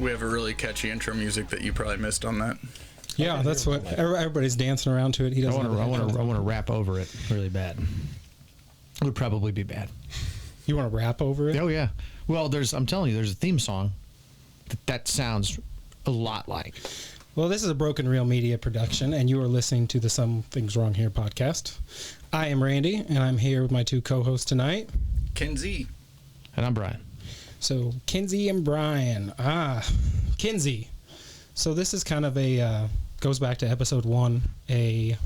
We have a really catchy intro music that you probably missed on that. Yeah, that's what everybody's dancing around to it. He doesn't. I want to rap over it really bad. It would probably be bad. You want to rap over it? Oh yeah. Well, I'm telling you, there's a theme song that sounds a lot like. Well, this is a Broken Reel Media production, and you are listening to the Some Things Wrong Here podcast. I am Randy, and I'm here with my two co-hosts tonight, Ken-Zee. And I'm Brian. So, Ken-Zee and Brian. Ken-Zee. So this is kind of goes back to episode 1, a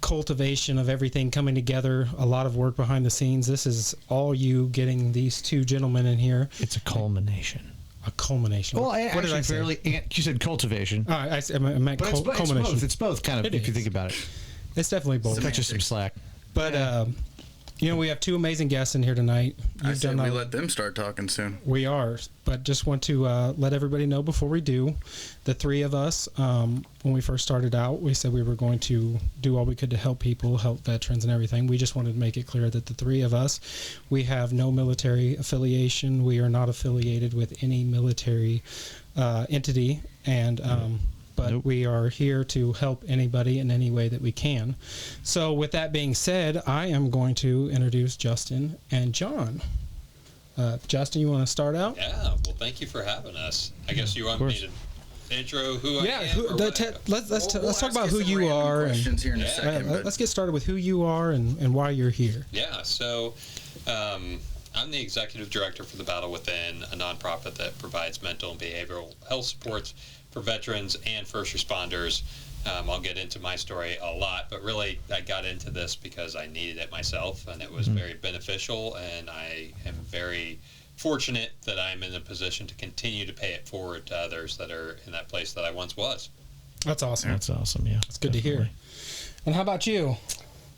cultivation of everything coming together, a lot of work behind the scenes. This is all you getting these two gentlemen in here. It's a culmination. A culmination. Well, what did I say? You said cultivation. I meant but culmination. It's both, kind of, if you think about it. It's definitely both. Cut you some slack. But, we have two amazing guests in here tonight. I said we let them start talking soon. We are, but just want to let everybody know before we do, the three of us, when we first started out, we said we were going to do all we could to help people, help veterans and everything. We just wanted to make it clear that the three of us, we have no military affiliation. We are not affiliated with any military entity, and but nope. We are here to help anybody in any way that we can. So with that being said, I am going to introduce Justin and John. Justin, you want to start out? Yeah, well, thank you for having us. I guess you want me to intro who I am? Let's talk about who you are. Here in a second, let's get started with who you are and why you're here. Yeah, so I'm the executive director for the Battle Withen, a nonprofit that provides mental and behavioral health supports for veterans and first responders. I'll get into my story a lot, but really I got into this because I needed it myself, and it was very beneficial, and I am very fortunate that I'm in a position to continue to pay it forward to others that are in that place that I once was. That's awesome. That's awesome, yeah. It's good to hear. And how about you?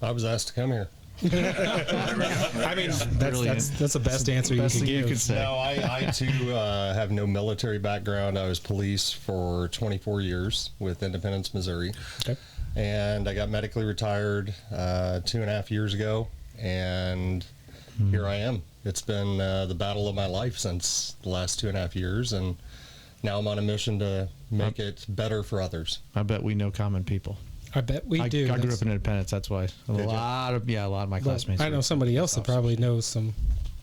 I was asked to come here. I mean, that's the best answer you can give. You could say. No, I too have no military background. I was police for 24 years with Independence, Missouri. Okay. And I got medically retired 2.5 years ago, and here I am. It's been the battle of my life since the last 2.5 years, and now I'm on a mission to make it better for others. I bet we know common people. I bet we do. I grew up in Independence. That's why a lot of my classmates. I know somebody else that probably knows some.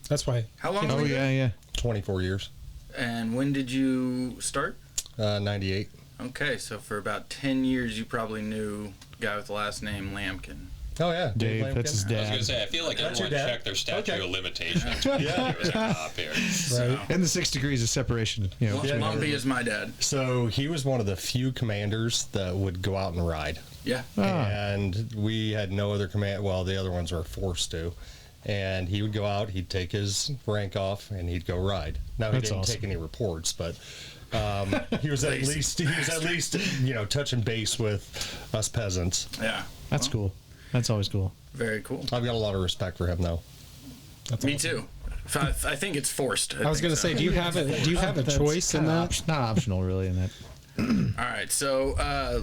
That's why. How long? Oh yeah. 24 years. And when did you start? 98. Okay, so for about 10 years, you probably knew a guy with the last name Lampkin. Oh yeah, Dave. That's his dad. I was going to say, I feel like everyone checked their statute of limitations. Yeah, it was a cop here. Right. And the 6 degrees of separation. Lumpy is my dad. So he was one of the few commanders that would go out and ride. Yeah. And we had no other command. Well, the other ones were forced to. And he would go out, he'd take his rank off, and he'd go ride. Now, he didn't take any reports, but he was at least touching base with us peasants. Yeah. That's cool. That's always cool. Very cool. I've got a lot of respect for him, though. Me too. I think it's forced. I was going to say, do you have a choice in that? It's not optional, really, in that. All right, so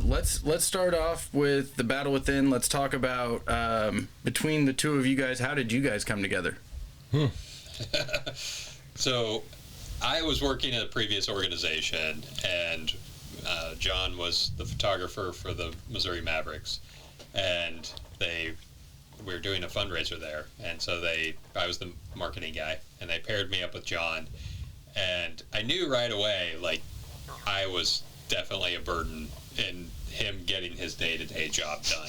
let's start off with the Battle Within. Let's talk about between the two of you guys. How did you guys come together? So, I was working at a previous organization, and John was the photographer for the Missouri Mavericks, and we were doing a fundraiser there, and so I was the marketing guy, and they paired me up with John, and I knew right away, like, I was definitely a burden in him getting his day-to-day job done.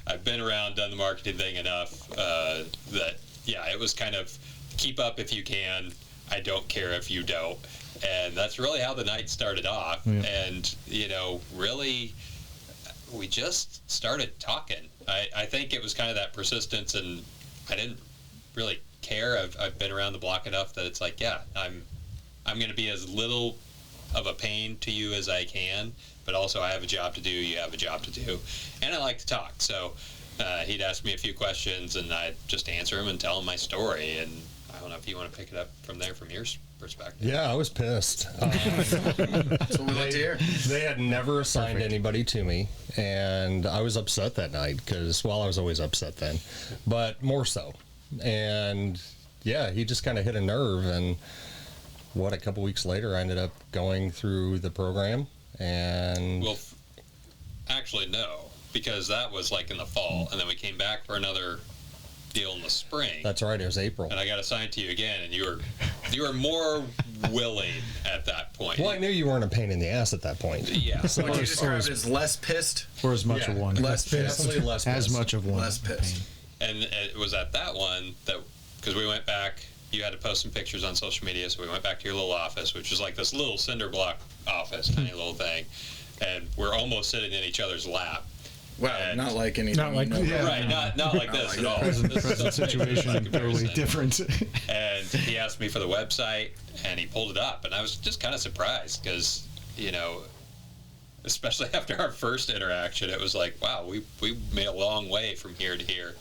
I've been around, done the marketing thing enough that, yeah, it was kind of keep up if you can. I don't care if you don't. And that's really how the night started off. Yeah. And, really, we just started talking. I think it was kind of that persistence, and I didn't really care. I've been around the block enough that it's like, yeah, I'm going to be as little of a pain to you as I can, but also I have a job to do, you have a job to do, and I like to talk. So he'd ask me a few questions, and I'd just answer him and tell him my story. And I don't know if you want to pick it up from there from your perspective. Yeah, I was pissed. That's what we like to hear. They had never assigned anybody to me, and I was upset that night because, well, I was always upset then, but more so. And yeah, he just kind of hit a nerve, and a couple weeks later, I ended up going through the program, and Well, actually, no, because that was like in the fall, and then we came back for another deal in the spring. that's right, it was April. And I got assigned to you again, and you were more willing at that point. Well, I knew you weren't a pain in the ass at that point. Yeah. Would you describe it as less pissed? Or as much of one. Less pissed. Definitely less As pissed. much of one. Less pissed. And it was at that one that, because we went back, you had to post some pictures on social media, so we went back to your little office, which was like this little cinder block office, tiny little thing, and we're almost sitting in each other's lap. Wow, And- not like anything. Not like- you know. yeah. Right, not like this at all. Present This is situation like totally comparison. different. And he asked me for the website, and he pulled it up, and I was just kind of surprised because, especially after our first interaction, it was like, wow, we made a long way from here to here.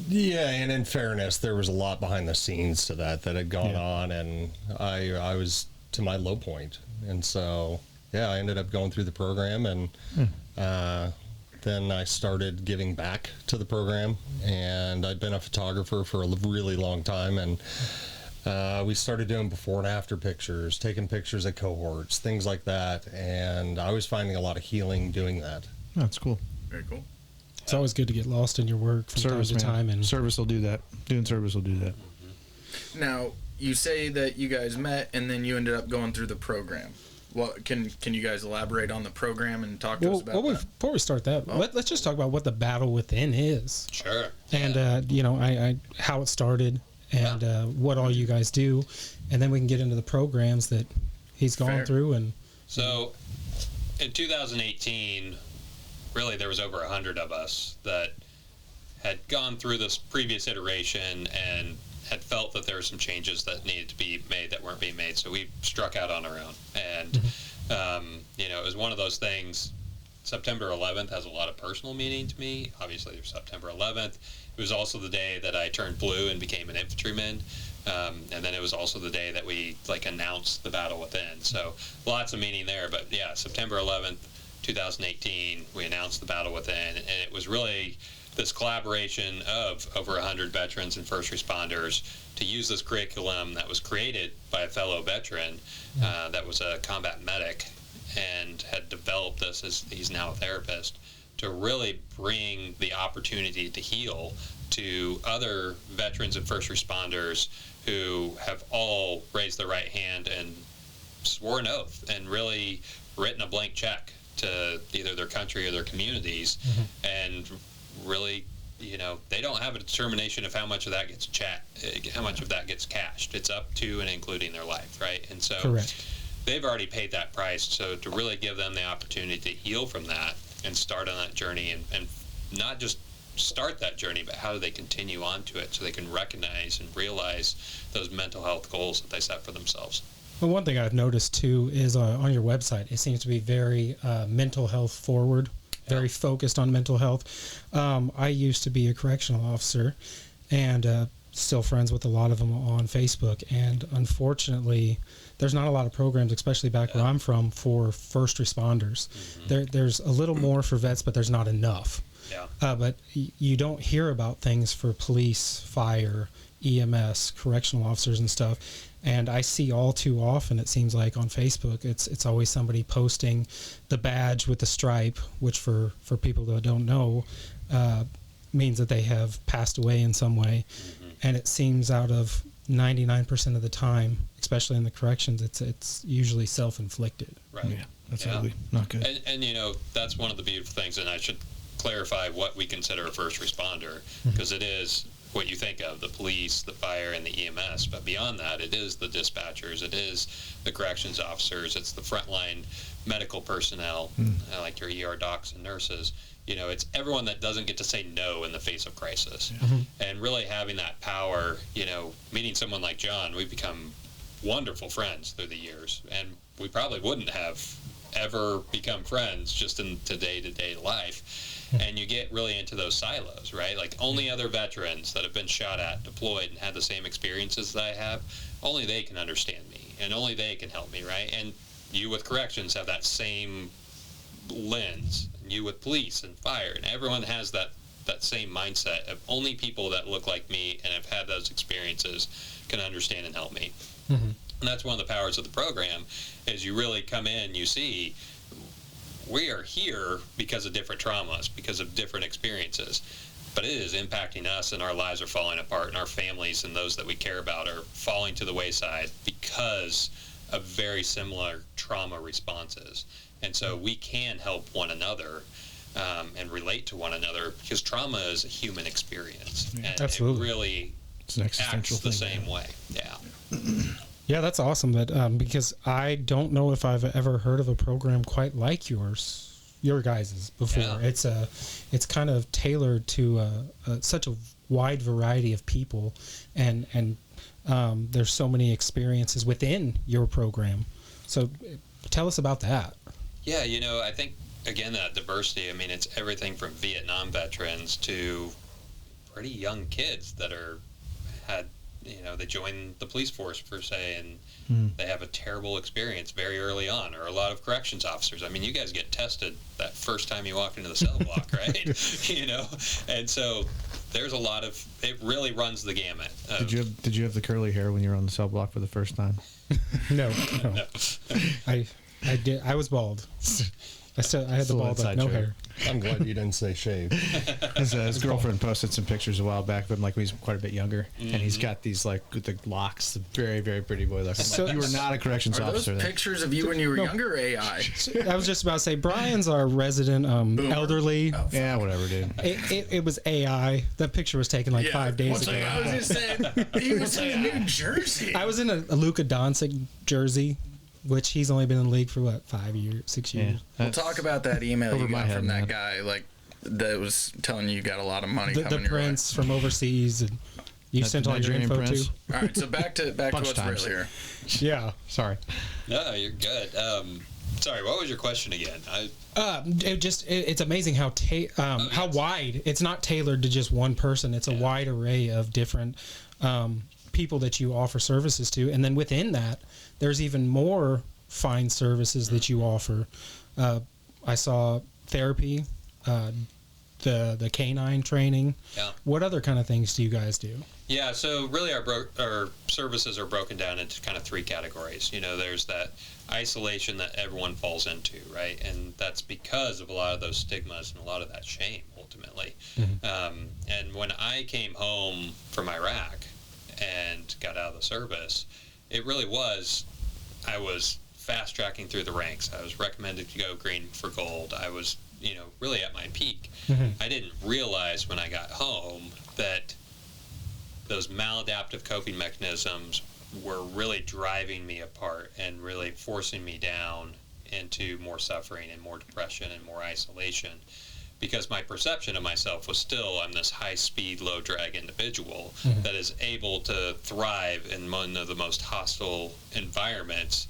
Yeah, and in fairness, there was a lot behind the scenes to that had gone Yeah. on, and I was to my low point, and so I ended up going through the program, and then I started giving back to the program, and I'd been a photographer for a really long time, and we started doing before and after pictures, taking pictures of cohorts, things like that, and I was finding a lot of healing doing that. That's cool. Very cool. It's always good to get lost in your work from Service, time to man. time. And Service will do that. Doing service will do that. Now, you say that you guys met and then you ended up going through the program. Well, can you guys elaborate on the program and talk to us about that? before we start that, let's just talk about what the Battle Within is, Sure. and I how it started, and what all you guys do, and then we can get into the programs that he's gone Fair. through. And So, in 2018, really there was over 100 of us that had gone through this previous iteration and had felt that there were some changes that needed to be made that weren't being made. So we struck out on our own. And, it was one of those things. September 11th has a lot of personal meaning to me. Obviously, there's September 11th. It was also the day that I turned blue and became an infantryman. And then it was also the day that we announced the Battle Within. So lots of meaning there. But yeah, September 11th, 2018, we announced the Battle Within, and it was really this collaboration of over 100 veterans and first responders to use this curriculum that was created by a fellow veteran that was a combat medic and had developed this, as he's now a therapist, to really bring the opportunity to heal to other veterans and first responders who have all raised their right hand and swore an oath and really written a blank check to either their country or their communities. And really, they don't have a determination of how much of that gets how much of that gets cashed. It's up to and including their life, right? And so correct. they've already paid that price. So to really give them the opportunity to heal from that and start on that journey, and not just start that journey, but how do they continue on to it so they can recognize and realize those mental health goals that they set for themselves. Well, one thing I've noticed too is on your website, it seems to be very mental health forward, very focused on mental health. I used to be a correctional officer, and still friends with a lot of them on Facebook. And unfortunately, there's not a lot of programs, especially back where I'm from, for first responders. There's a little more for vets, but there's not enough. Yeah. But you don't hear about things for police, fire, EMS, correctional officers and stuff. And I see all too often, it seems like on Facebook, it's always somebody posting the badge with the stripe, which for people that don't know, means that they have passed away in some way. And it seems out of 99% of the time, especially in the corrections, it's usually self-inflicted. Right. Yeah, that's ugly. Not good. And that's one of the beautiful things, and I should clarify what we consider a first responder, because it is what you think of, the police, the fire, and the EMS. But beyond that, it is the dispatchers, it is the corrections officers, it's the frontline medical personnel, like your ER docs and nurses. It's everyone that doesn't get to say no in the face of crisis. And really having that power, meeting someone like John, we've become wonderful friends through the years. And we probably wouldn't have ever become friends just in day-to-day life. And you get really into those silos, right? Like only other veterans that have been shot at, deployed, and had the same experiences that I have, only they can understand me, and only they can help me, right? And you with corrections have that same lens. You with police and fire, and everyone has that same mindset of only people that look like me and have had those experiences can understand and help me. And that's one of the powers of the program, is you really come in, you see, we are here because of different traumas, because of different experiences. But it is impacting us, and our lives are falling apart, and our families and those that we care about are falling to the wayside because of very similar trauma responses. And so we can help one another and relate to one another, because trauma is a human experience. And absolutely. it really It's an existential acts the thing. same way. Yeah. Yeah, that's awesome. That because I don't know if I've ever heard of a program quite like your guys's before. Yeah. It's kind of tailored to such a wide variety of people, and there's so many experiences within your program. So tell us about that. Yeah, you know, I think, again, that diversity, I mean, it's everything from Vietnam veterans to pretty young kids that they join the police force, per se, and they have a terrible experience very early on, or a lot of corrections officers. I mean, you guys get tested that first time you walk into the cell block, right? And so there's a lot of, it really runs the gamut. Did you have the curly hair when you were on the cell block for the first time? No. I did. I was bald. I had the bald, but no hair. I'm glad you didn't say shave. His girlfriend posted some pictures a while back of him, like when he's quite a bit younger, and he's got these like the locks, the very, very pretty boy looking. So you were not a corrections Are officer. those pictures of you when you were younger, AI? I was just about to say, Brian's our resident elderly. Oh, yeah, whatever, dude. It was AI. That picture was taken like 5 days ago. I was just saying, he was in New Jersey. I was in a Luka Doncic jersey, which he's only been in the league for 5 years, 6 years. We'll talk about that email Over you my got head, from man. that guy, like that was telling you got a lot of money The coming your way. prince from overseas, and you That's sent the all your Nigerian info prince? to. All right, so back to what's times. real here. Yeah. Sorry. No, you're good. Sorry, what was your question again? It's amazing how wide. It's not tailored to just one person. It's a wide array of different people that you offer services to, and then within that, there's even more fine services that you offer. I saw therapy, the canine training. Yeah. What other kind of things do you guys do? Yeah, so really our services are broken down into kind of three categories. There's that isolation that everyone falls into, right? And that's because of a lot of those stigmas and a lot of that shame, ultimately. Mm-hmm. And when I came home from Iraq and got out of the service, it really was, I was fast-tracking through the ranks. I was recommended to go green for gold. I was, really at my peak. Mm-hmm. I didn't realize when I got home that those maladaptive coping mechanisms were really driving me apart and really forcing me down into more suffering and more depression and more isolation, because my perception of myself was still, I'm this high-speed, low-drag individual that is able to thrive in one of the most hostile environments.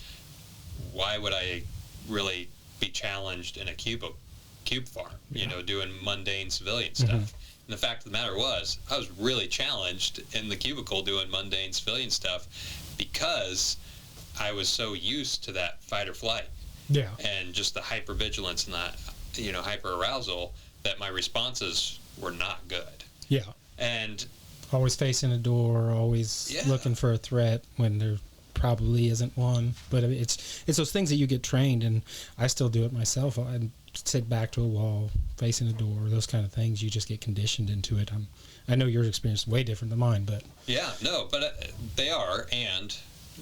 Why would I really be challenged in a cube farm, doing mundane civilian stuff? And the fact of the matter was, I was really challenged in the cubicle doing mundane civilian stuff because I was so used to that fight or flight. Yeah. And just the hypervigilance and that, hyperarousal, that my responses were not good. Yeah. And Always facing a door, always looking for a threat when there probably isn't one. But it's those things that you get trained, and I still do it myself. I sit back to a wall, facing a door, those kind of things. You just get conditioned into it. I know your experience is way different than mine, but they are,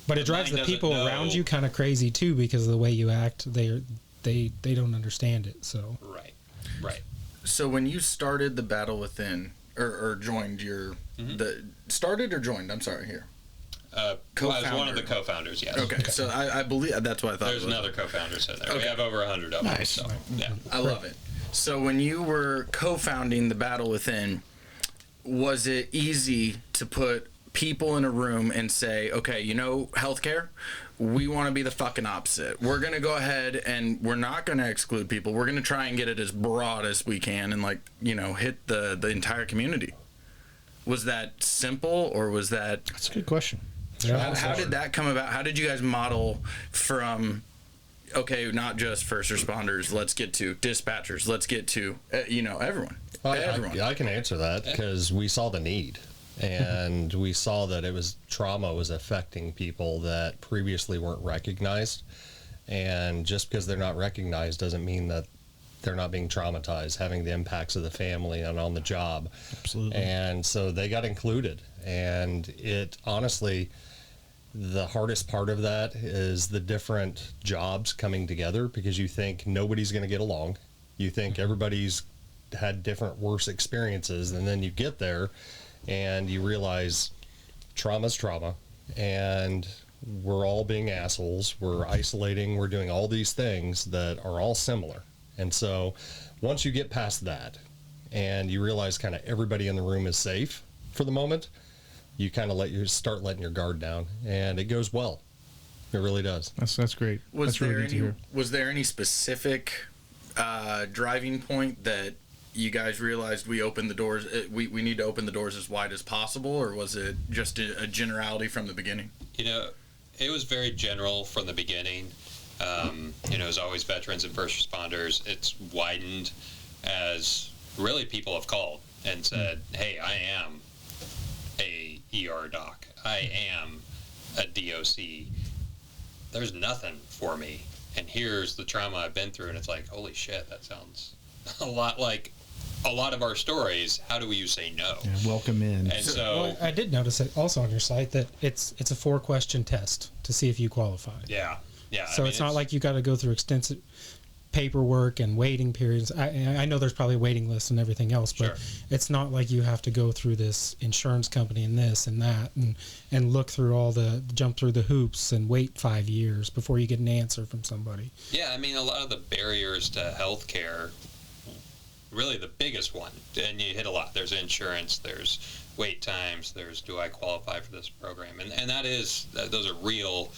but it drives the people around you kind of crazy too, because of the way you act. They don't understand it. So right. So when you started the Battle Withen, or joined started or joined? I'm sorry here. I was one of the co-founders, yes. Okay, so I believe that's what I thought. There's another co-founder in there. Okay. We have over 100 of them. Nice. So, yeah. I love it. So when you were co-founding the Battle Withen, was it easy to put people in a room and say, okay, healthcare, we want to be the fucking opposite. We're going to go ahead and we're not going to exclude people. We're going to try and get it as broad as we can and hit the entire community. Was that simple, or was that... That's a good question. How did that come about? How did you guys model from, okay, not just first responders, let's get to dispatchers, let's get to, everyone? Everyone. I can answer that because we saw the need. And we saw that trauma was affecting people that previously weren't recognized. And just because they're not recognized doesn't mean that they're not being traumatized, having the impacts of the family and on the job. Absolutely. And so they got included. And it honestly, the hardest part of that is the different jobs coming together, because you think nobody's going to get along. You think everybody's had different worse experiences, and then you get there and you realize trauma's trauma, and we're all being assholes, we're isolating, we're doing all these things that are all similar. And so once you get past that and you realize kind of everybody in the room is safe for the moment, you kind of start letting your guard down, and it goes well. It really does. That's great. Was there any specific driving point that you guys realized we opened the doors? We need to open the doors as wide as possible, or was it just a generality from the beginning? It was very general from the beginning. As always, veterans and first responders, it's widened as really people have called and said, hey, I am a ER doc. I am a DOC. There's nothing for me. And here's the trauma I've been through. And it's like, holy shit, that sounds a lot like a lot of our stories. How do you say no? Yeah, welcome in. And so I did notice it also on your site that it's a 4-question test to see if you qualify. Yeah. So it's not like you got to go through extensive paperwork and waiting periods. I know there's probably waiting lists and everything else, but Sure. It's not like you have to go through this insurance company and this and that and look through jump through the hoops and wait 5 years before you get an answer from somebody. Yeah, I mean, a lot of the barriers to healthcare, really the biggest one, and you hit a lot. There's insurance, there's wait times, there's do I qualify for this program, and those are real.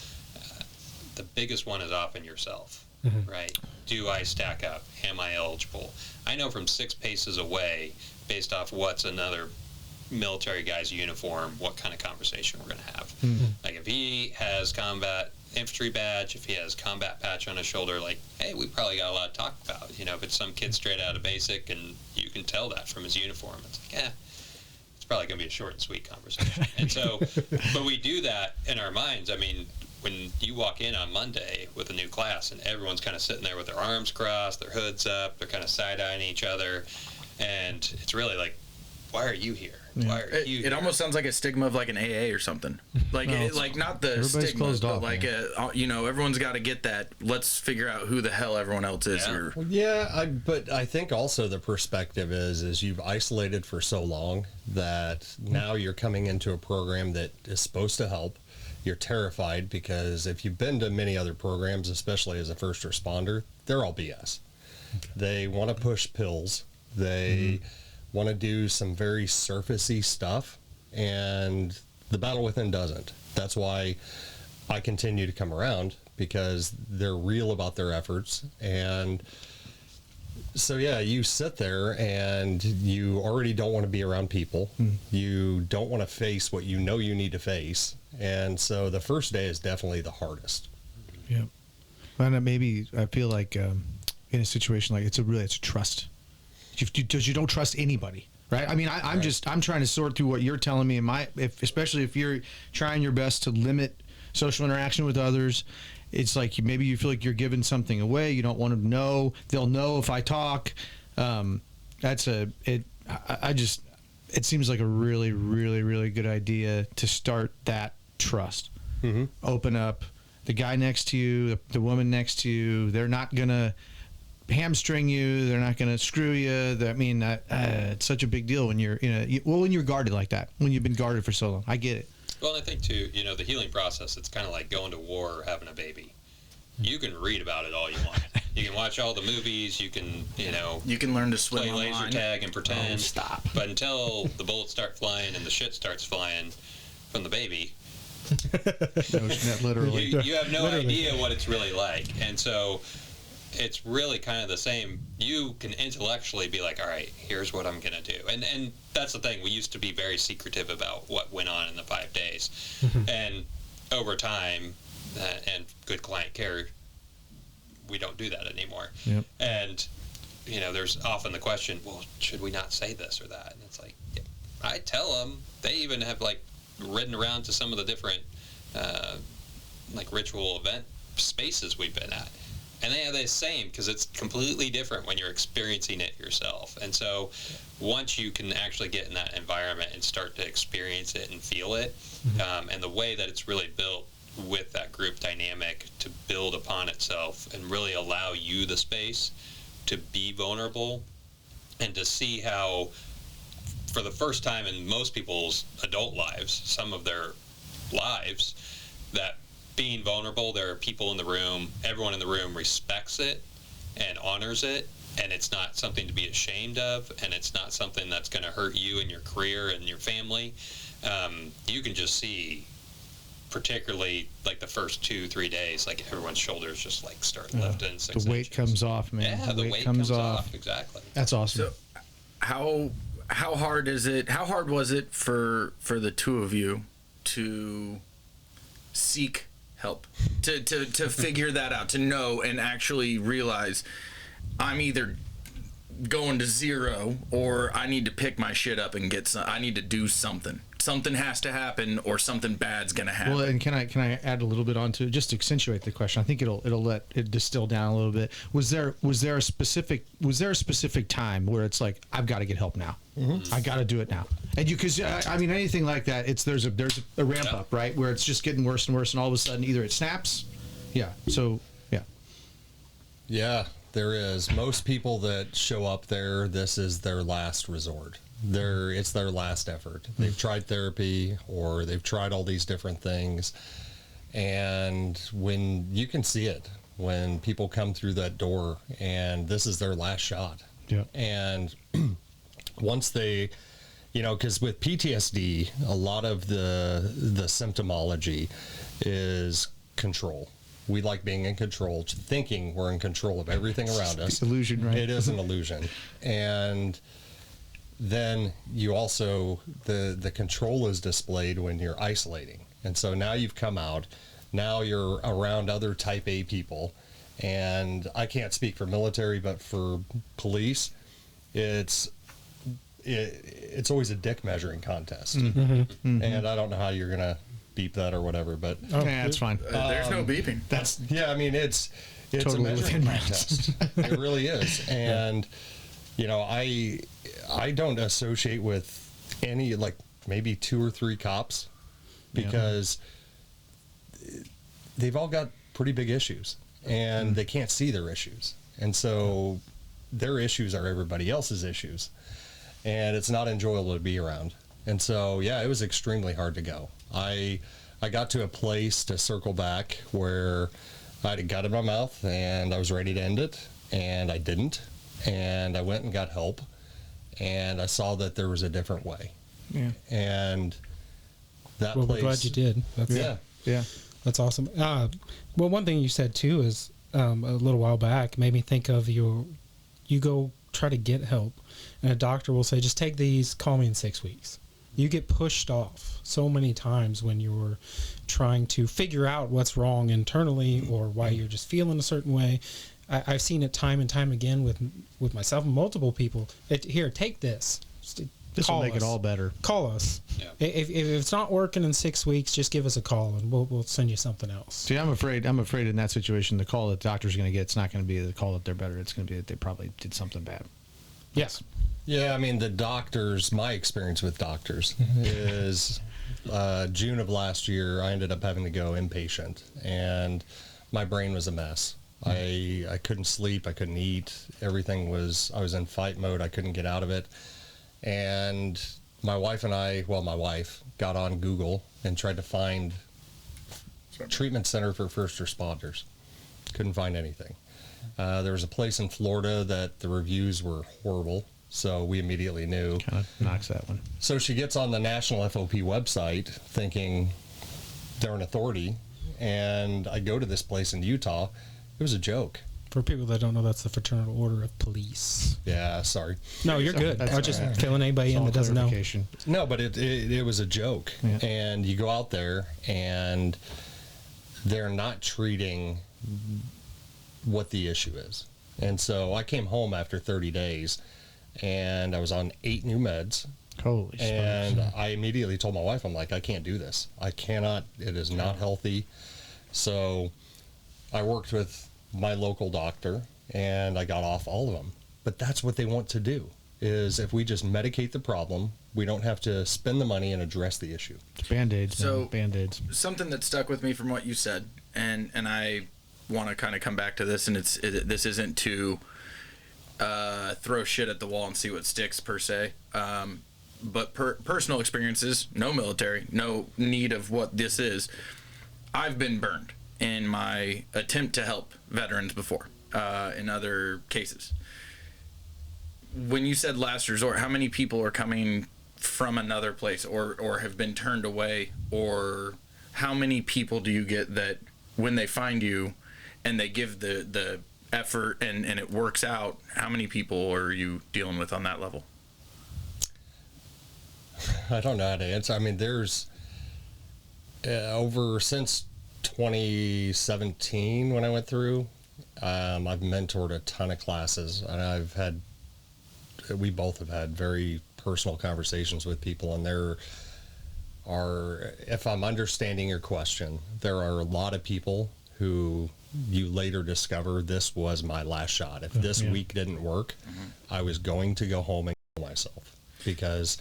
The biggest one is often yourself, right? Do I stack up? Am I eligible? I know from 6 paces away, based off what's another military guy's uniform, what kind of conversation we're going to have. Like if he has combat infantry badge, if he has combat patch on his shoulder, like, hey, we probably got a lot to talk about. If it's some kid straight out of basic and you can tell that from his uniform, it's like, it's probably going to be a short and sweet conversation. And so, but we do that in our minds. I mean, when you walk in on Monday with a new class and everyone's kind of sitting there with their arms crossed, their hoods up, they're kind of side-eyeing each other, and it's really like, why are you here? Why are you It here? almost sounds like a stigma of like an AA or something. Like, not the everybody's stigma, closed but off, like, everyone's got to get that. Let's figure out who the hell everyone else is here. But I think also the perspective is you've isolated for so long that now you're coming into a program that is supposed to help. You're terrified because if you've been to many other programs, especially as a first responder, they're all BS. They want to push pills. They want to do some very surfacey stuff, and the Battle Withen doesn't. That's why I continue to come around, because they're real about their efforts. And so, you sit there and you already don't want to be around people. You don't want to face what you know you need to face. And so the first day is definitely the hardest. Yeah. And maybe I feel like in a situation like it's a trust. You don't trust anybody, right? I mean, I'm trying to sort through what you're telling me, and especially if you're trying your best to limit social interaction with others. It's like maybe you feel like you're giving something away. You don't want them to know. They'll know if I talk. It seems like a really, really, really good idea to start that trust. Open up. The guy next to you, the woman next to you, they're not going to hamstring you. They're not going to screw you. It's such a big deal when you're when you're guarded like that, when you've been guarded for so long. I get it. Well, and I think, too, the healing process, it's kind of like going to war or having a baby. You can read about it all you want. You can watch all the movies. You can, You can learn to swim play online. laser tag and pretend. Oh, stop. But until the bullets start flying and the shit starts flying from the baby, Literally. you have no idea what it's really like. And so it's really kind of the same. You can intellectually be like, all right, here's what I'm going to do. And that's the thing. We used to be very secretive about what went on in the 5 days. And over time, and good client care, we don't do that anymore. Yep. And, there's often the question, well, should we not say this or that? And it's like, I tell them, they even have like ridden around to some of the different like ritual event spaces we've been at, and they have the same, because it's completely different when you're experiencing it yourself. And so once you can actually get in that environment and start to experience it and feel it, and the way that it's really built with that group dynamic to build upon itself and really allow you the space to be vulnerable and to see how, for the first time in most people's adult lives, some of their lives, that being vulnerable, there are people in the room, everyone in the room respects it and honors it, and it's not something to be ashamed of, and it's not something that's going to hurt you and your career and your family. You can just see, particularly like the first 2-3 days, like everyone's shoulders just like start lifting. The weight comes off, man. Yeah, the weight comes off. Exactly. That's awesome. So, how hard is it? How hard was it for the two of you to seek help, to figure that out, to know and actually realize I'm either going to zero or I need to pick my shit up and I need to do something. Something has to happen, or something bad's gonna happen. Well, and can I add a little bit onto it, just to accentuate the question? I think it'll let it distill down a little bit. Was there a specific time where it's like, I've got to get help now? I got to do it now. And because I mean, anything like that, there's a ramp up, right, where it's just getting worse and worse, and all of a sudden either it snaps. Yeah. So yeah, there is. Most people that show up there, this is their last resort. It's their last effort. They've tried therapy, or they've tried all these different things, and when you can see it, when people come through that door and this is their last shot. Yeah. And once they, because with PTSD, a lot of the symptomology is control. We like being in control, thinking we're in control of everything around us. It's an illusion, right? It is an illusion. And then you also, the control is displayed when you're isolating. And so now you've come out, now you're around other type A people. And I can't speak for military, but for police, it's always a dick measuring contest. And I don't know how you're going to beep that or whatever, but that's fine. There's no beeping. That's, yeah, I mean, it's totally a measuring contest. It really is. And, I don't associate with any, like maybe 2 or 3 cops, because they've all got pretty big issues, and they can't see their issues. And so their issues are everybody else's issues, and it's not enjoyable to be around. And so, yeah, it was extremely hard to go. I got to a place, to circle back, where I had a gut in my mouth and I was ready to end it, and I didn't. And I went and got help, and I saw that there was a different way. Yeah. And that Well, place. we're glad you did. Yeah. That's awesome. Well, one thing you said too is a little while back made me think of you go try to get help, and a doctor will say, just take these, call me in 6 weeks. You get pushed off so many times when you're trying to figure out what's wrong internally, or why you're just feeling a certain way. I've seen it time and time again with myself and multiple people. Here, take this. This will make it all better. Call us. Yeah. If it's not working in 6 weeks, just give us a call and we'll send you something else. See, I'm afraid in that situation, the call that the doctor's going to get, it's not going to be the call that they're better. It's going to be that they probably did something bad. Yes. Yeah, I mean, my experience with doctors is June of last year, I ended up having to go inpatient, and my brain was a mess. I couldn't sleep, I couldn't eat, I was in fight mode, I couldn't get out of it. And my wife got on Google and tried to find treatment center for first responders. Couldn't find anything. There was a place in Florida that the reviews were horrible, so we immediately knew. Kind of knocks that one. So she gets on the National FOP website thinking they're an authority, and I go to this place in Utah. It was a joke. For people that don't know, that's the Fraternal Order of Police. Yeah, sorry. No, you're good. I was just filling anybody in that doesn't know. No, but it was a joke. Yeah. And you go out there, and they're not treating what the issue is. And so I came home after 30 days, and I was on 8 new meds. Holy smokes. And I immediately told my wife, I'm like, I can't do this. I cannot. It is not healthy. So I worked with my local doctor, and I got off all of them. But that's what they want to do, is if we just medicate the problem, we don't have to spend the money and address the issue. Band-Aids. So, Band-Aids. Something that stuck with me from what you said, and I want to kind of come back to this, and this isn't to throw shit at the wall and see what sticks per se, but personal experiences, no military, no need of what this is. I've been burned in my attempt to help veterans before, in other cases. When you said last resort, how many people are coming from another place or have been turned away, or how many people do you get that when they find you and they give the effort and it works out, how many people are you dealing with on that level? I don't know how to answer. I mean, there's over since 2017 when I went through, I've mentored a ton of classes, and we both have had very personal conversations with people, and there are, if I'm understanding your question, there are a lot of people who you later discover this was my last shot. If this week didn't work, I was going to go home and kill myself because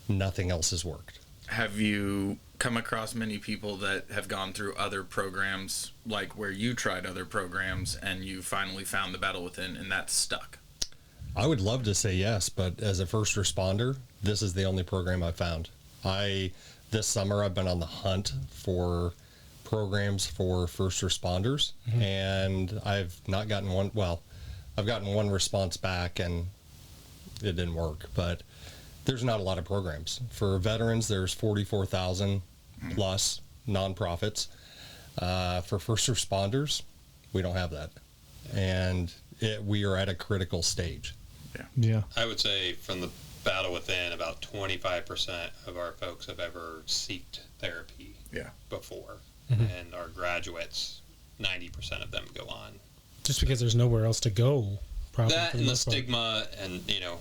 nothing else has worked. Have you come across many people that have gone through other programs, like where you tried other programs and you finally found the Battle Within and that's stuck? I would love to say yes, but as a first responder, this is the only program I've found. This summer I've been on the hunt for programs for first responders, and I've not gotten one. Well, I've gotten one response back and it didn't work, but there's not a lot of programs. For veterans, there's 44,000 plus nonprofits. For first responders, we don't have that. And we are at a critical stage. Yeah. I would say from the Battle Within, about 25% of our folks have ever sought therapy before. And our graduates, 90% of them go on. Just because there's nowhere else to go, probably. That and the stigma, and, you know,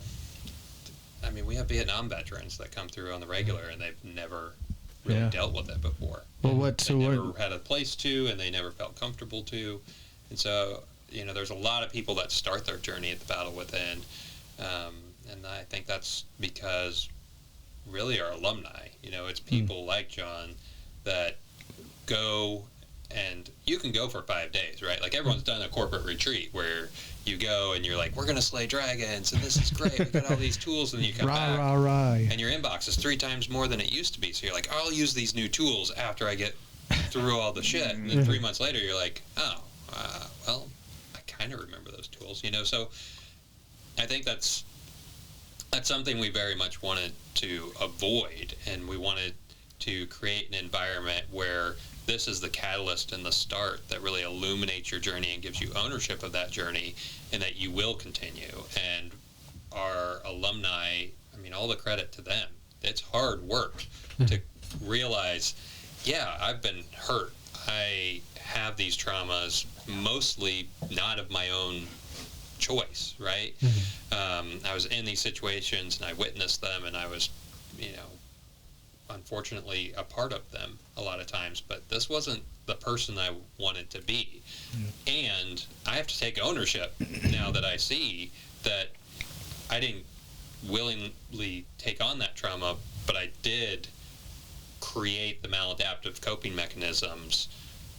I mean, we have Vietnam veterans that come through on the regular, and they've never really dealt with it before. Well, they never had a place to, and they never felt comfortable to. And so, you know, there's a lot of people that start their journey at the Battle Within, and I think that's because really our alumni, you know, it's people like John that go, and you can go for 5 days, right? Like everyone's done a corporate retreat where you go and you're like, we're going to slay dragons and this is great. We got all these tools, and then you come back and your inbox is 3 times more than it used to be. So you're like, I'll use these new tools after I get through all the shit. And then 3 months later, you're like, oh, well, I kind of remember those tools, you know? So I think that's something we very much wanted to avoid, and we wanted to create an environment where this is the catalyst and the start that really illuminates your journey and gives you ownership of that journey, and that you will continue. And our alumni, I mean, all the credit to them. It's hard work to realize, yeah, I've been hurt. I have these traumas, mostly not of my own choice, right? I was in these situations and I witnessed them, and I was, you know, unfortunately a part of them a lot of times, but this wasn't the person I wanted to be. And I have to take ownership now that I see that I didn't willingly take on that trauma, but I did create the maladaptive coping mechanisms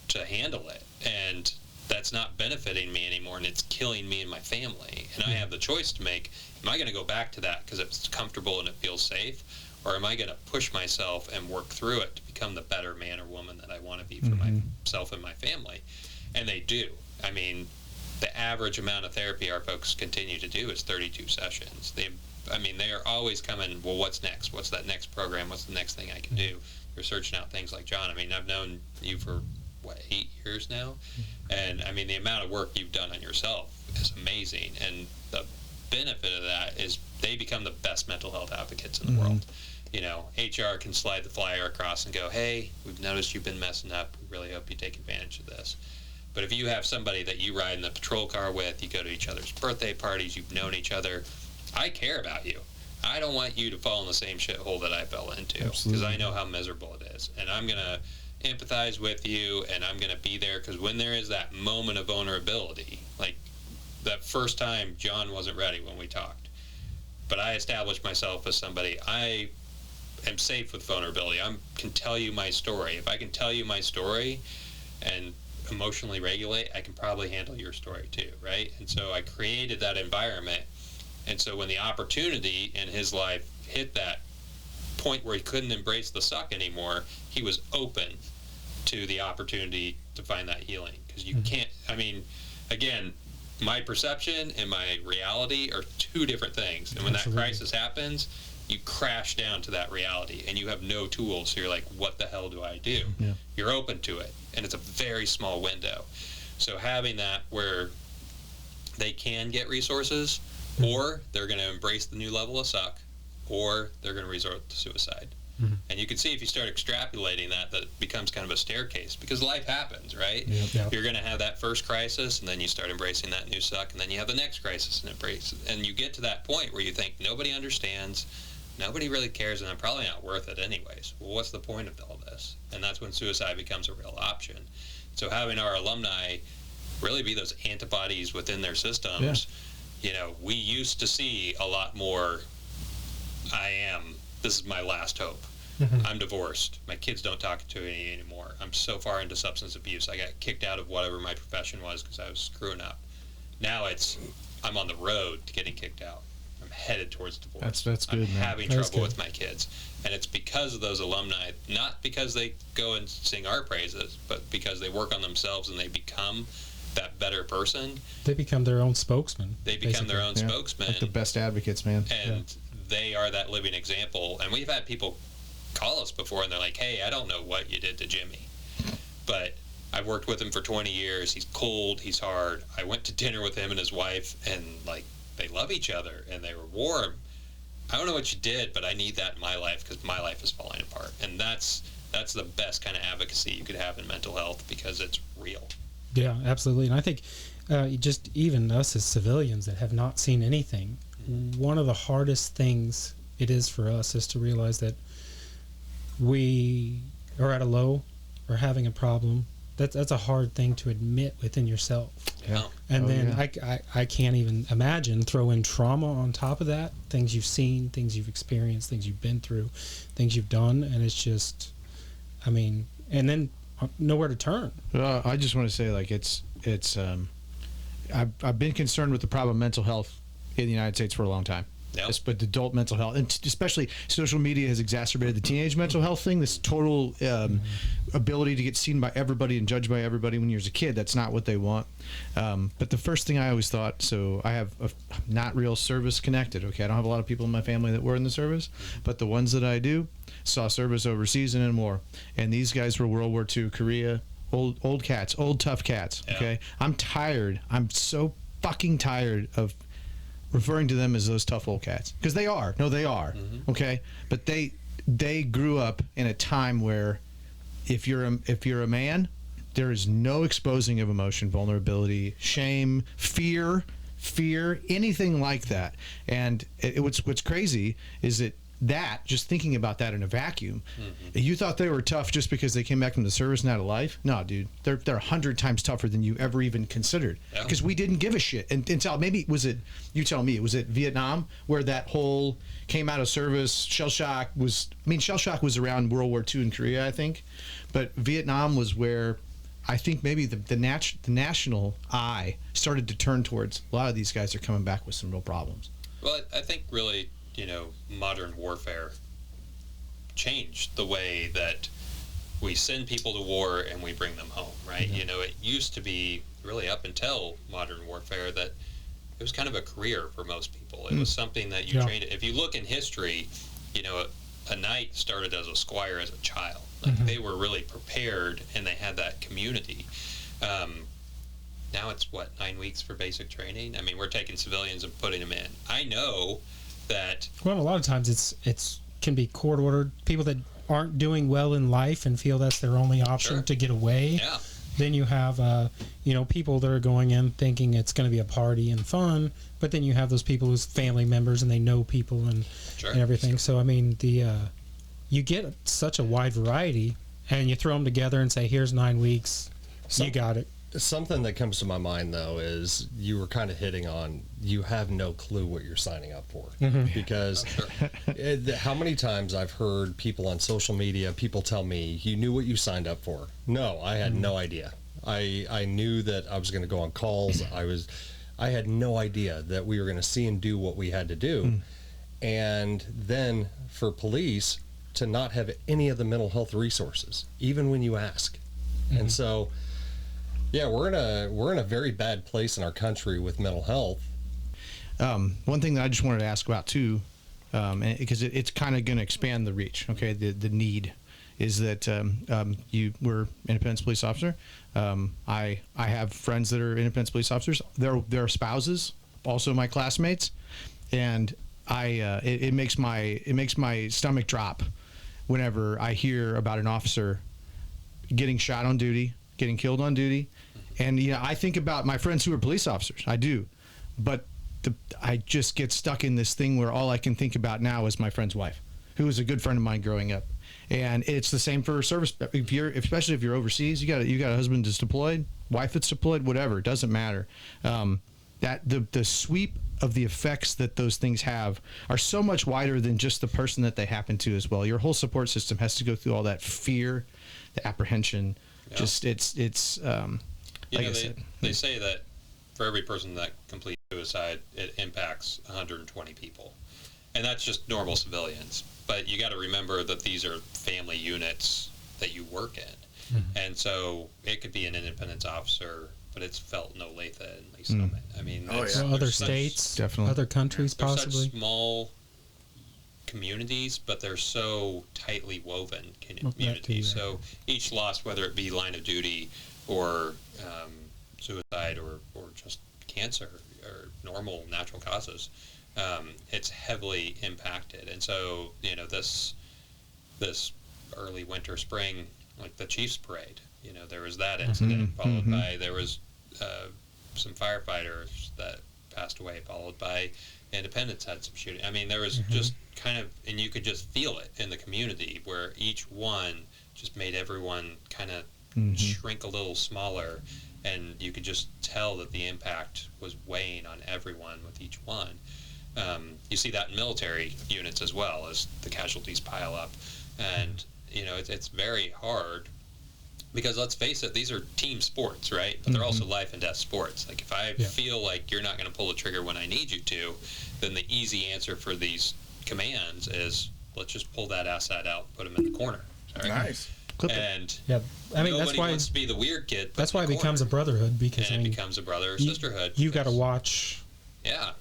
to handle it, and that's not benefiting me anymore, and it's killing me and my family. And I have the choice to make: am I going to go back to that because it's comfortable and it feels safe, or am I going to push myself and work through it to become the better man or woman that I want to be for myself and my family? And they do. I mean, the average amount of therapy our folks continue to do is 32 sessions. They are always coming, well, what's next? What's that next program? What's the next thing I can do? They're searching out things like John. I mean, I've known you for, 8 years now? And, I mean, the amount of work you've done on yourself is amazing. And the benefit of that is they become the best mental health advocates in the world. You know, HR can slide the flyer across and go, hey, we've noticed you've been messing up. We really hope you take advantage of this. But if you have somebody that you ride in the patrol car with, you go to each other's birthday parties, you've known each other, I care about you. I don't want you to fall in the same shithole that I fell into, because I know how miserable it is, and I'm gonna empathize with you, and I'm gonna be there, because when there is that moment of vulnerability, like that first time John wasn't ready when we talked, but I established myself as somebody, I am safe with vulnerability. I can tell you my story. If I can tell you my story and emotionally regulate, I can probably handle your story too, right? And so I created that environment, and so when the opportunity in his life hit that point where he couldn't embrace the suck anymore, he was open to the opportunity to find that healing. Because you can't, I mean, again, my perception and my reality are two different things. And when that crisis happens, you crash down to that reality and you have no tools. So you're like, what the hell do I do? Yeah. You're open to it. And it's a very small window. So having that where they can get resources, or they're going to embrace the new level of suck, or they're going to resort to suicide. And you can see if you start extrapolating that it becomes kind of a staircase, because life happens, right? Yep. You're going to have that first crisis, and then you start embracing that new suck, and then you have the next crisis and embrace it. And you get to that point where you think, nobody understands, nobody really cares, and I'm probably not worth it anyways. Well, what's the point of all this? And that's when suicide becomes a real option. So having our alumni really be those antibodies within their systems, you know, we used to see a lot more, this is my last hope. I'm divorced. My kids don't talk to me anymore. I'm so far into substance abuse. I got kicked out of whatever my profession was because I was screwing up. Now it's, I'm on the road to getting kicked out. I'm headed towards divorce. That's good, I'm man. having trouble with my kids. And it's because of those alumni, not because they go and sing our praises, but because they work on themselves and they become that better person. They become their own spokesman. They become their own spokesman. Like the best advocates, man. And they are that living example. And we've had people call us before and they're like, hey, I don't know what you did to Jimmy, but I've worked with him for 20 years. He's cold. He's hard. I went to dinner with him and his wife, and like, they love each other and they were warm. I don't know what you did, but I need that in my life because my life is falling apart. And that's the best kind of advocacy you could have in mental health, because it's real. Yeah, absolutely. And I think just even us as civilians that have not seen anything, one of the hardest things it is for us is to realize that we are at a low or having a problem. That's a hard thing to admit within yourself. Yeah. And I can't even imagine throw in trauma on top of that, things you've seen, things you've experienced, things you've been through, things you've done, and it's just, I mean, and then nowhere to turn. I just want to say, like, I've been concerned with the problem of mental health in the United States for a long time. Yep. But adult mental health, and especially social media has exacerbated the teenage mental health thing. This total ability to get seen by everybody and judged by everybody when you're a kid. That's not what they want. But the first thing I always thought, so I have not real service connected. Okay, I don't have a lot of people in my family that were in the service, but the ones that I do saw service overseas and in war. And these guys were World War II, Korea, old cats, old tough cats. Okay, I'm tired. I'm so fucking tired of referring to them as those tough old cats, because they are. No, they are. Okay, but they grew up in a time where if you're a man, there is no exposing of emotion, vulnerability, shame, fear, anything like that. And what's crazy is that just thinking about that in a vacuum, you thought they were tough just because they came back from the service and out of life. No, dude, they're 100 times tougher than you ever even considered, because we didn't give a shit until maybe, was it, you tell me, was it Vietnam where that whole came out of service shell shock was? I mean, shell shock was around World War II in Korea, I think, but Vietnam was where I think maybe the national eye started to turn towards a lot of these guys are coming back with some real problems. Well, I think really, modern warfare changed the way that we send people to war and we bring them home, right? It used to be, really up until modern warfare, that it was kind of a career for most people. It was something that you trained. If you look in history, a knight started as a squire as a child. Like, they were really prepared and they had that community. Now it's 9 weeks for basic training? I mean, we're taking civilians and putting them in. I know that, well, a lot of times it's can be court ordered. People that aren't doing well in life and feel that's their only option to get away. Then you have, people that are going in thinking it's going to be a party and fun, but then you have those people who's family members and they know people and everything. So, I mean, you get such a wide variety, and you throw them together and say, here's 9 weeks, you got it. Something that comes to my mind, though, is you were kind of hitting on, you have no clue what you're signing up for. Because how many times I've heard people on social media, people tell me, you knew what you signed up for. No, I had no idea. I knew that I was going to go on calls. I had no idea that we were going to see and do what we had to do. And then for police to not have any of the mental health resources, even when you ask. And so... yeah, we're in a very bad place in our country with mental health. One thing that I just wanted to ask about too, because it's kind of going to expand the reach. Okay, the need is that you were independent police officer. I have friends that are independent police officers. Their spouses, also my classmates, and it makes my stomach drop whenever I hear about an officer getting shot on duty, getting killed on duty. And I think about my friends who are police officers. I do, but I just get stuck in this thing where all I can think about now is my friend's wife, who was a good friend of mine growing up. And it's the same for service. Especially if you're overseas, you got a husband that's deployed, wife that's deployed, whatever. It doesn't matter. That the sweep of the effects that those things have are so much wider than just the person that they happen to as well. Your whole support system has to go through all that fear, the apprehension. Yeah. Just it's. They say that for every person that completes suicide, it impacts 120 people. And that's just normal civilians. But you got to remember that these are family units that you work in. And so it could be an independence officer, but it's felt no Latha in Lee Summit. I mean, other states, definitely, other countries, possibly. Such small communities, but they're so tightly woven communities. So each loss, whether it be line of duty or suicide or just cancer or normal natural causes, it's heavily impacted. And so this early winter, spring, like the Chiefs Parade, there was that incident, followed by there was some firefighters that passed away, followed by Independence had some shooting. I mean, there was just kind of, and you could just feel it in the community where each one just made everyone kind of shrink a little smaller, and you could just tell that the impact was weighing on everyone with each one. You see that in military units as well, as the casualties pile up. And, it's very hard because, let's face it, these are team sports, right? But they're also life and death sports. Like, if I feel like you're not going to pull the trigger when I need you to, then the easy answer for these commands is, let's just pull that asshat out and put him in the corner. Sorry. Nice. And that's why wants to be the weird kid. That's why it becomes a brotherhood, because it becomes a brother or sisterhood. You got to watch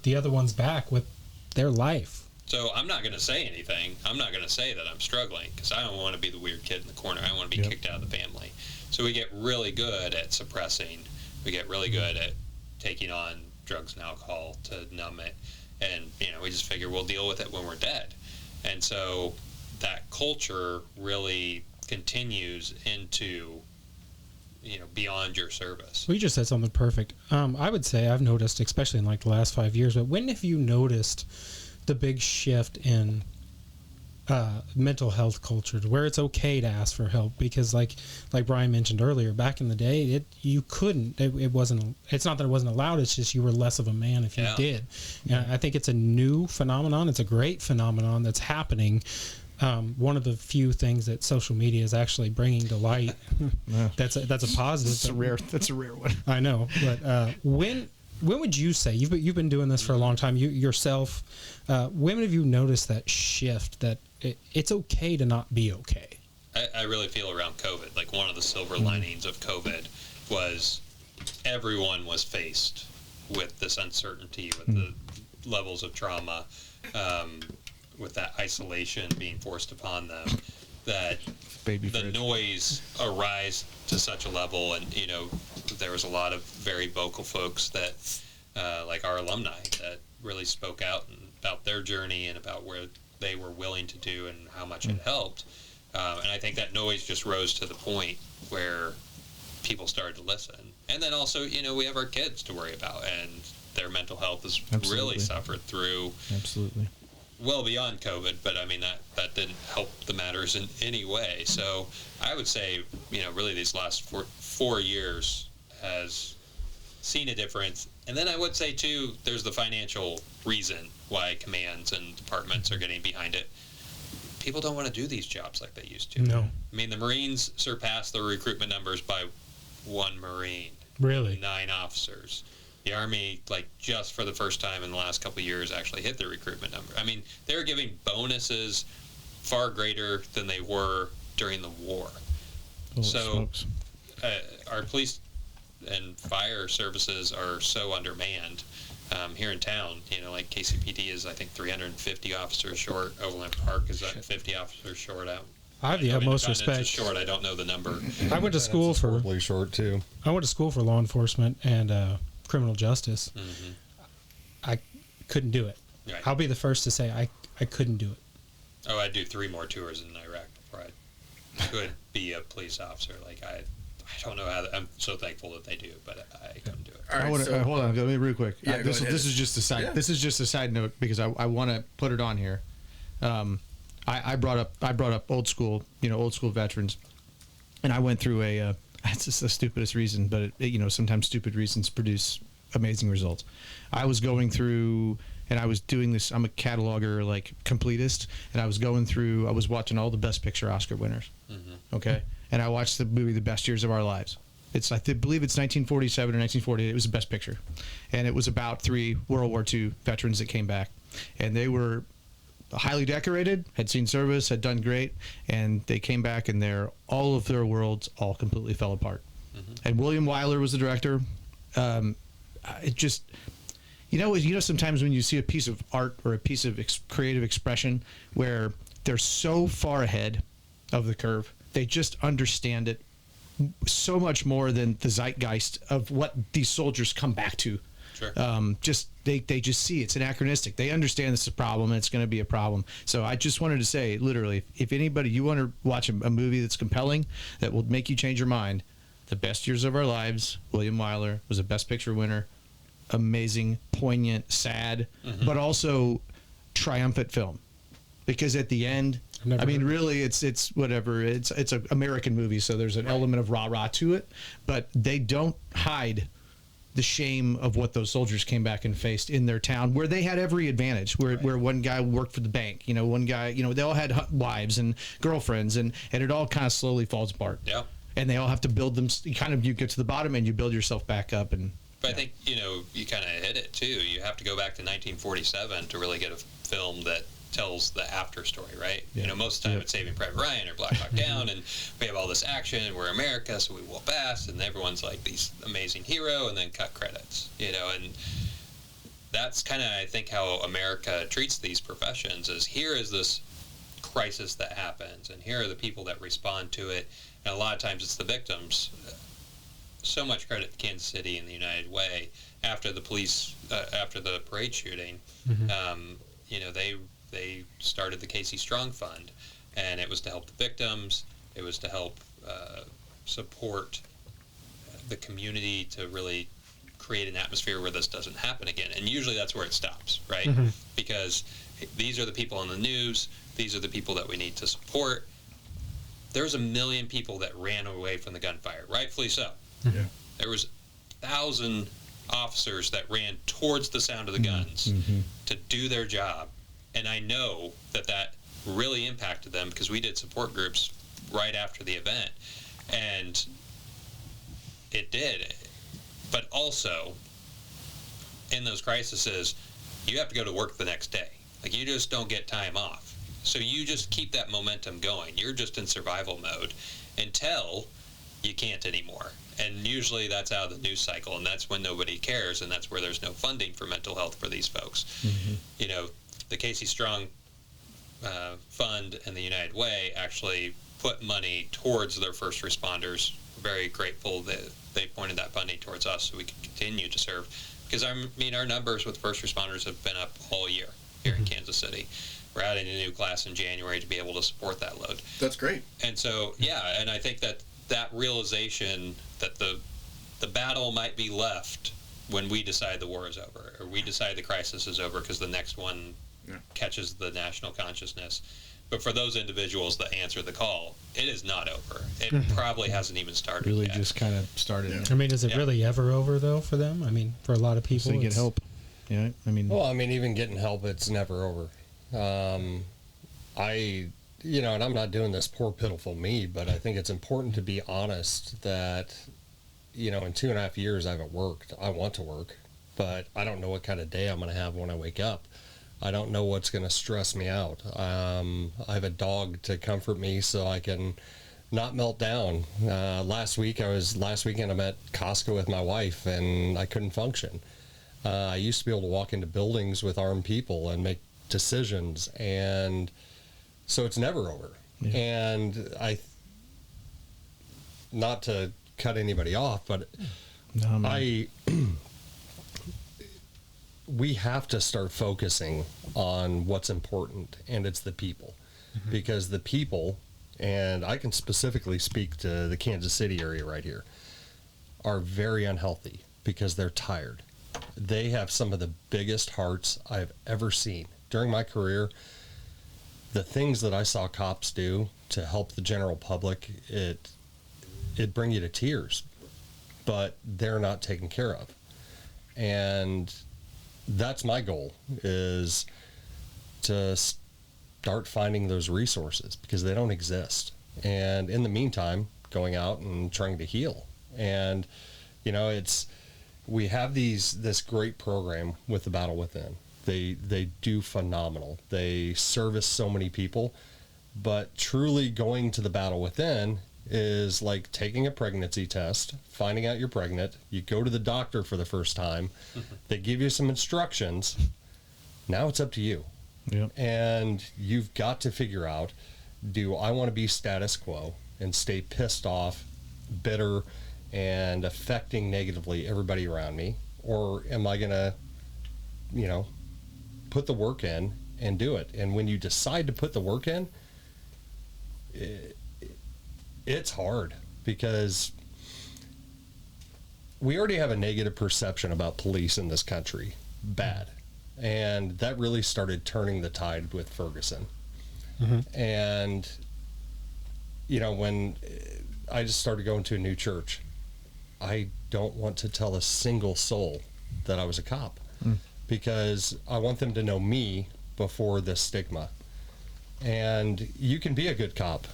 the other one's back with their life. So I'm not going to say anything. I'm not going to say that I'm struggling, because I don't want to be the weird kid in the corner. I want to be kicked out of the family. So we get really good at suppressing. We get really good at taking on drugs and alcohol to numb it. And, we just figure we'll deal with it when we're dead. And so that culture really continues into, beyond your service. We just said something perfect. I would say I've noticed, especially in like the last 5 years, but when have you noticed the big shift in mental health culture, to where it's okay to ask for help? Because like Brian mentioned earlier, back in the day, it's not that it wasn't allowed, it's just you were less of a man if you did. And I think it's a new phenomenon. It's a great phenomenon that's happening. One of the few things that social media is actually bringing to light. That's a positive. That's a rare one. I know, but when would you say, you've been doing this for a long time, you yourself, when have you noticed that shift, that it's okay to not be okay? I really feel around COVID, like one of the silver linings of COVID was everyone was faced with this uncertainty, with the levels of trauma, with that isolation being forced upon them, that the noise arise to such a level. And, there was a lot of very vocal folks that, like our alumni, that really spoke out about their journey and about where they were willing to do and how much it helped. And I think that noise just rose to the point where people started to listen. And then also, we have our kids to worry about, and their mental health has really suffered through. Absolutely. Well beyond COVID, but I mean that didn't help the matters in any way. So I would say, really these last four years has seen a difference. And then I would say too, there's the financial reason why commands and departments are getting behind it. People don't want to do these jobs like they used to. No. I mean, the Marines surpassed the recruitment numbers by 1 Marine. Really? 9 officers. The Army, just for the first time in the last couple of years, actually hit the recruitment number. I mean, they're giving bonuses far greater than they were during the war. Smokes. Our police and fire services are so undermanned here in town. KCPD is, I think, 350 officers short. Overland Park is 50 officers short. I have the utmost respect. Short. I don't know the number. I went to school for probably short too. I went to school for law enforcement and criminal justice. Mm-hmm. I couldn't do it. Right. I'll be the first to say I couldn't do it. Oh, I'd do 3 more tours in Iraq before I could be a police officer. I don't know how. I'm so thankful that they do, but I couldn't do it. All right, hold on, let me real quick. Yeah, this is just a side. Yeah. This is just a side note because I want to put it on here. I brought up old school veterans, and I went through it's just the stupidest reason, but sometimes stupid reasons produce amazing results. I was going through, and I was doing this. I'm a cataloger, completist, and I was watching all the Best Picture Oscar winners. Mm-hmm. Okay, and I watched the movie The Best Years of Our Lives. I believe it's 1947 or 1948. It was the Best Picture, and it was about 3 World War II veterans that came back, and they were highly decorated, had seen service, had done great, and they came back, and all of their worlds all completely fell apart. Mm-hmm. And William Wyler was the director. It just, sometimes when you see a piece of art or a piece of creative expression where they're so far ahead of the curve, they just understand it so much more than the zeitgeist of what these soldiers come back to. Sure. They just see it's anachronistic. They understand this is a problem and it's going to be a problem. So I just wanted to say, literally, if anybody, you want to watch a movie that's compelling, that will make you change your mind, The Best Years of Our Lives, William Wyler was a Best Picture winner. Amazing, poignant, sad, but also triumphant film. Because at the end, really, it's whatever. It's an American movie, so there's an element of rah-rah to it, but they don't hide the shame of what those soldiers came back and faced in their town, where they had every advantage. Where one guy worked for the bank, one guy, they all had wives and girlfriends, and it all kind of slowly falls apart. Yeah. And they all have to build them. You get to the bottom and you build yourself back up. But I think you kind of hit it too. You have to go back to 1947 to really get a film that tells the after story, right? Yeah. Most of the time it's Saving Private Ryan or Black Hawk Down, and we have all this action, and we're America, so we will pass, and everyone's like these amazing hero, and then cut credits, and that's kind of, I think, how America treats these professions, is here is this crisis that happens, and here are the people that respond to it, and a lot of times it's the victims. So much credit to Kansas City and the United Way after the parade shooting. They started the Casey Strong Fund, and it was to help the victims. It was to help support the community to really create an atmosphere where this doesn't happen again. And usually that's where it stops, right? Mm-hmm. Because these are the people on the news. These are the people that we need to support. There was 1 million people that ran away from the gunfire, rightfully so. Yeah. There was 1,000 officers that ran towards the sound of the guns to do their job. And I know that really impacted them, because we did support groups right after the event. And it did. But also, in those crises, you have to go to work the next day. You just don't get time off. So you just keep that momentum going. You're just in survival mode until you can't anymore. And usually that's out of the news cycle, and that's when nobody cares, and that's where there's no funding for mental health for these folks. Mm-hmm. The Casey Strong Fund and the United Way actually put money towards their first responders. We're very grateful that they pointed that funding towards us so we can continue to serve. Because, our numbers with first responders have been up all year here in Kansas City. We're adding a new class in January to be able to support that load. That's great. And so, and I think that that realization that the battle might be left when we decide the war is over, or we decide the crisis is over because the next one catches the national consciousness. But for those individuals that answer the call, it is not over. It probably hasn't even started Really yet. just kind of started. I mean, is it really ever over, though, for them? I mean, for a lot of people. So you get help. Yeah, I mean. Well, I mean, even getting help, it's never over. And I'm not doing this poor, pitiful me, but I think it's important to be honest that, in 2.5 years I haven't worked. I want to work, but I don't know what kind of day I'm going to have when I wake up. I don't know what's going to stress me out. I have a dog to comfort me so I can not melt down. Last weekend I'm at Costco with my wife and I couldn't function. I used to be able to walk into buildings with armed people and make decisions, and so it's never over. Yeah. And not to cut anybody off, but we have to start focusing on what's important, and it's the people. Because the people, and I can specifically speak to the Kansas City area right here, are very unhealthy because they're tired. They have some of the biggest hearts I've ever seen. During my career, the things that I saw cops do to help the general public, it bring you to tears, but they're not taken care of. And that's my goal, is to start finding those resources because they don't exist. And in the meantime, going out and trying to heal. And, we have this great program with the Battle Withen. They do phenomenal. They service so many people, but truly going to the Battle Withen is like taking a pregnancy test, finding out you're pregnant. You go to the doctor for the first time. They give you some instructions. Now it's up to you. Yep. And you've got to figure out, do I want to be status quo and stay pissed off, bitter, and affecting negatively everybody around me? Or am I going to, put the work in and do it? And when you decide to put the work in, it's hard because we already have a negative perception about police in this country. Bad. And that really started turning the tide with Ferguson. And, when I just started going to a new church, I don't want to tell a single soul that I was a cop because I want them to know me before this stigma. And you can be a good cop,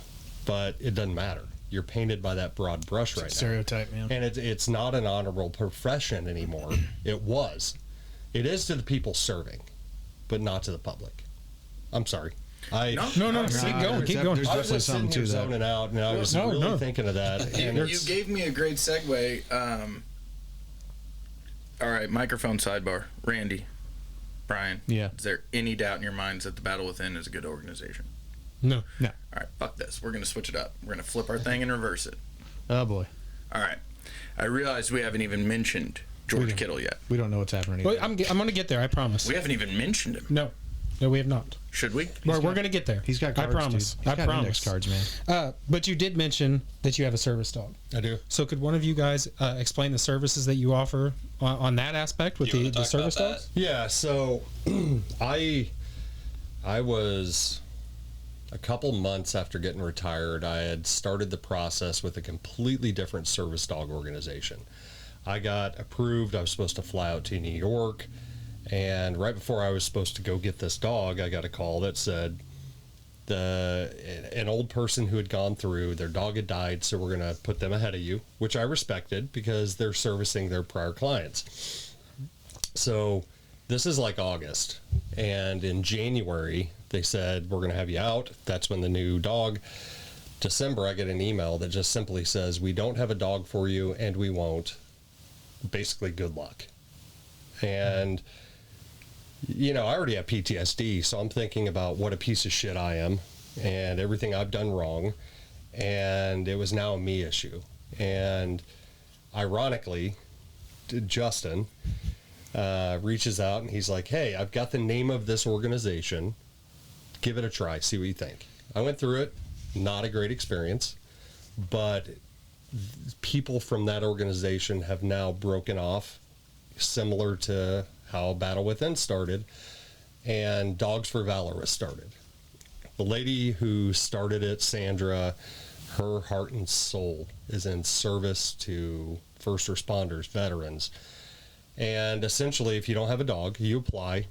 but it doesn't matter. You're painted by that broad brush right now. Stereotype, man. And it's not an honorable profession anymore. It was. It is to the people serving, but not to the public. I'm sorry. No. Keep going. There's I was definitely just something sitting to there that. zoning out, and I was really thinking of that. And You gave me a great segue. All right, microphone sidebar. Randy, Brian. Yeah. Is there any doubt in your minds that the Battle Within is a good organization? No. All right, fuck this. We're going to switch it up. We're going to flip our thing and reverse it. Oh, boy. All right. I realize we haven't even mentioned George Kittle yet. We don't know what's happening. Well, I'm going to get there, I promise. We haven't even mentioned him. No, we have not. Should we? We're going to get there. He's got cards, I promise. dude. He's got index cards, man. But you did mention that you have a service dog. I do. So could one of you guys explain the services that you offer on that aspect with the service dogs? Yeah, so I was a couple months after getting retired. I had started the process with a completely different service dog organization. I got approved. I was supposed to fly out to New York. And right before I was supposed to go get this dog, I got a call that said an old person who had gone through, their dog had died, so we're going to put them ahead of you, which I respected because they're servicing their prior clients. So this is like August. And in January, they said, we're going to have you out. That's when the new dog. December, I get an email that just simply says, we don't have a dog for you and we won't. Basically, good luck. And I already have PTSD, so I'm thinking about what a piece of shit I am and everything I've done wrong. And it was now a me issue. And ironically, Justin reaches out and he's like, hey, I've got the name of this organization. Give it a try. See what you think. I went through it. Not a great experience, but people from that organization have now broken off, similar to how Battle Withen started, and Dogs for Valor was started. The lady who started it, Sandra, her heart and soul is in service to first responders, veterans. And essentially, if you don't have a dog, you apply.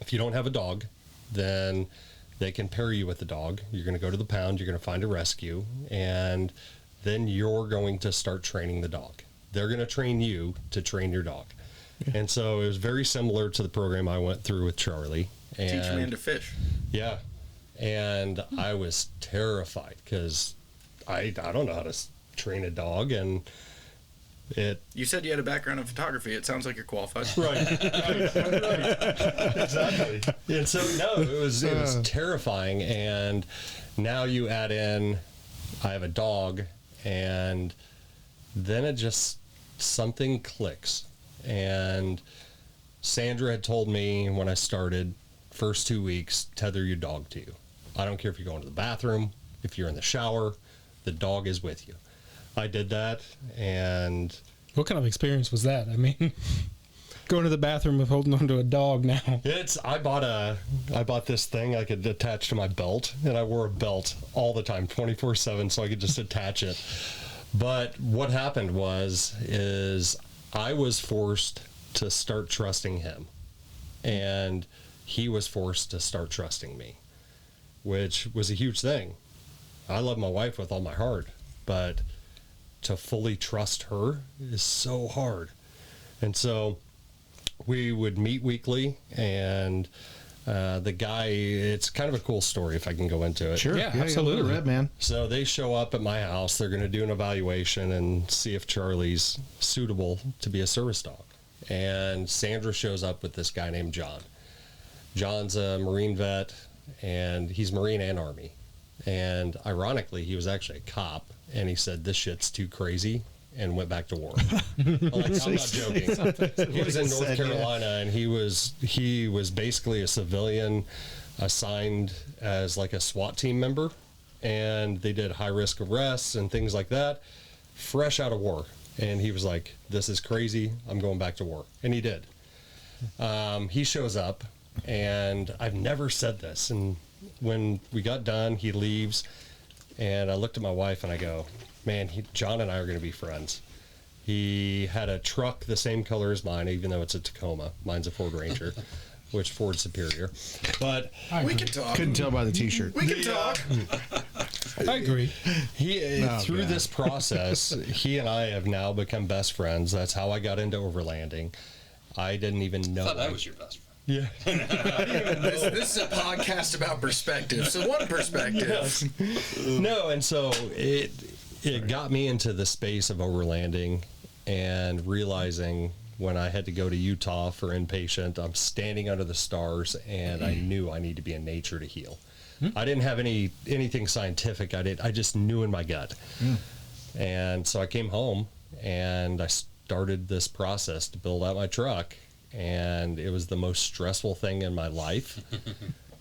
If you don't have a dog, then they can pair you with the dog. You're going to go to the pound, you're going to find a rescue, and then you're going to start training the dog. They're going to train you to train your dog. Yeah. And so it was very similar to the program I went through with Charlie. And teach a man to fish. Yeah. And I was terrified because I don't know how to train a dog, and you said you had a background in photography. It sounds like you're qualified. Right. Exactly. And so no, it was terrifying. And now you add in, I have a dog, and then it just, something clicks. And Sandra had told me when I started, first 2 weeks, tether your dog to you. I don't care if you're going to the bathroom, if you're in the shower, the dog is with you. I did that, and what kind of experience was that? I mean, going to the bathroom with holding onto a dog now. I bought this thing I could attach to my belt, and I wore a belt all the time, 24/7, so I could just attach it. But what happened is I was forced to start trusting him, and he was forced to start trusting me, which was a huge thing. I love my wife with all my heart, but to fully trust her is so hard. And so we would meet weekly, and the guy, it's kind of a cool story if I can go into it. Sure. Yeah, absolutely. Red man. So they show up at my house. They're going to do an evaluation and see if Charlie's suitable to be a service dog. And Sandra shows up with this guy named John. John's a Marine vet, and he's Marine and Army. And ironically, he was actually a cop, and he said, "This shit's too crazy," and went back to war. I'm not joking. He was in North Carolina, and he was basically a civilian assigned as like a SWAT team member, and they did high risk arrests and things like that, fresh out of war. And he was like, "This is crazy. I'm going back to war," and he did. He shows up, and I've never said this, and when we got done, he leaves, and I looked at my wife and I go, "Man, John and I are going to be friends." He had a truck the same color as mine, even though it's a Tacoma. Mine's a Ford Ranger, which Ford's superior. But we can talk. Couldn't tell by the T-shirt. We can talk. I agree. Through this process, he and I have now become best friends. That's how I got into overlanding. I didn't even know. I thought that was your best friend. Yeah. This is a podcast about perspective. So one perspective. Yes. No, and so it got me into the space of overlanding and realizing when I had to go to Utah for inpatient, I'm standing under the stars, and I knew I need to be in nature to heal. I didn't have anything scientific. I just knew in my gut. And so I came home, and I started this process to build out my truck. And it was the most stressful thing in my life.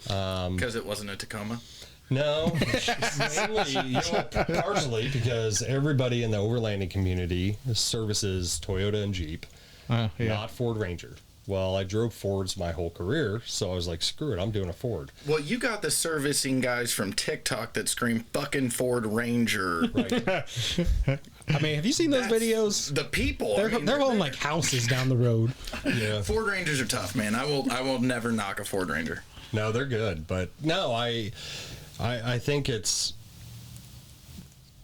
Because it wasn't a Tacoma? No, mainly, partially because everybody in the overlanding community services Toyota and Jeep, not Ford Ranger. Well, I drove Fords my whole career, so I was like, screw it, I'm doing a Ford. Well, you got the servicing guys from TikTok that scream fucking Ford Ranger. Right. I mean, have you seen those videos? The people. They're on like houses down the road. Yeah. Ford Rangers are tough, man. I will never knock a Ford Ranger. No, they're good, but no, I think it's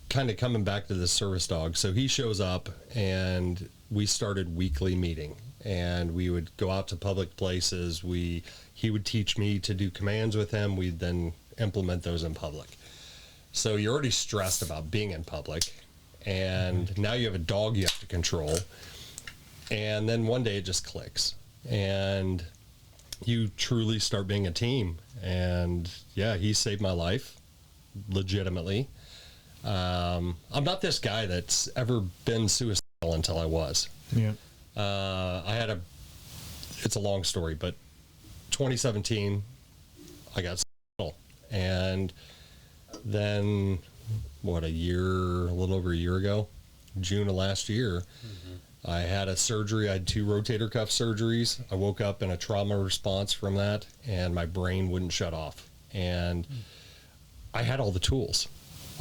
kind of coming back to the service dog. So he shows up, and we started weekly meeting, and we would go out to public places. He would teach me to do commands with him. We'd then implement those in public. So you're already stressed about being in public, and now you have a dog you have to control. And then one day it just clicks, and you truly start being a team. And yeah, he saved my life legitimately. I'm not this guy that's ever been suicidal until I was. Yeah. It's a long story, but 2017, I got suicidal. And then a little over a year ago, June of last year. I had a surgery. I had 2 rotator cuff surgeries. I woke up in a trauma response from that, and my brain wouldn't shut off. And I had all the tools.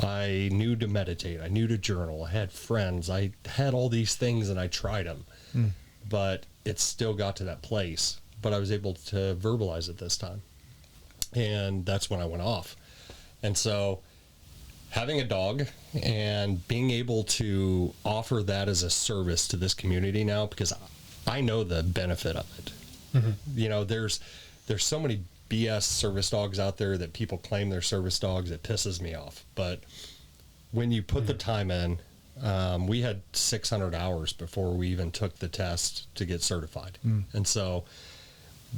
I knew to meditate. I knew to journal. I had friends. I had all these things, and I tried them. But it still got to that place. But I was able to verbalize it this time. And that's when I went off. And so having a dog and being able to offer that as a service to this community now, because I know the benefit of it. You know, there's so many BS service dogs out there that people claim they're service dogs. It pisses me off. But when you put the time in, we had 600 hours before we even took the test to get certified. And so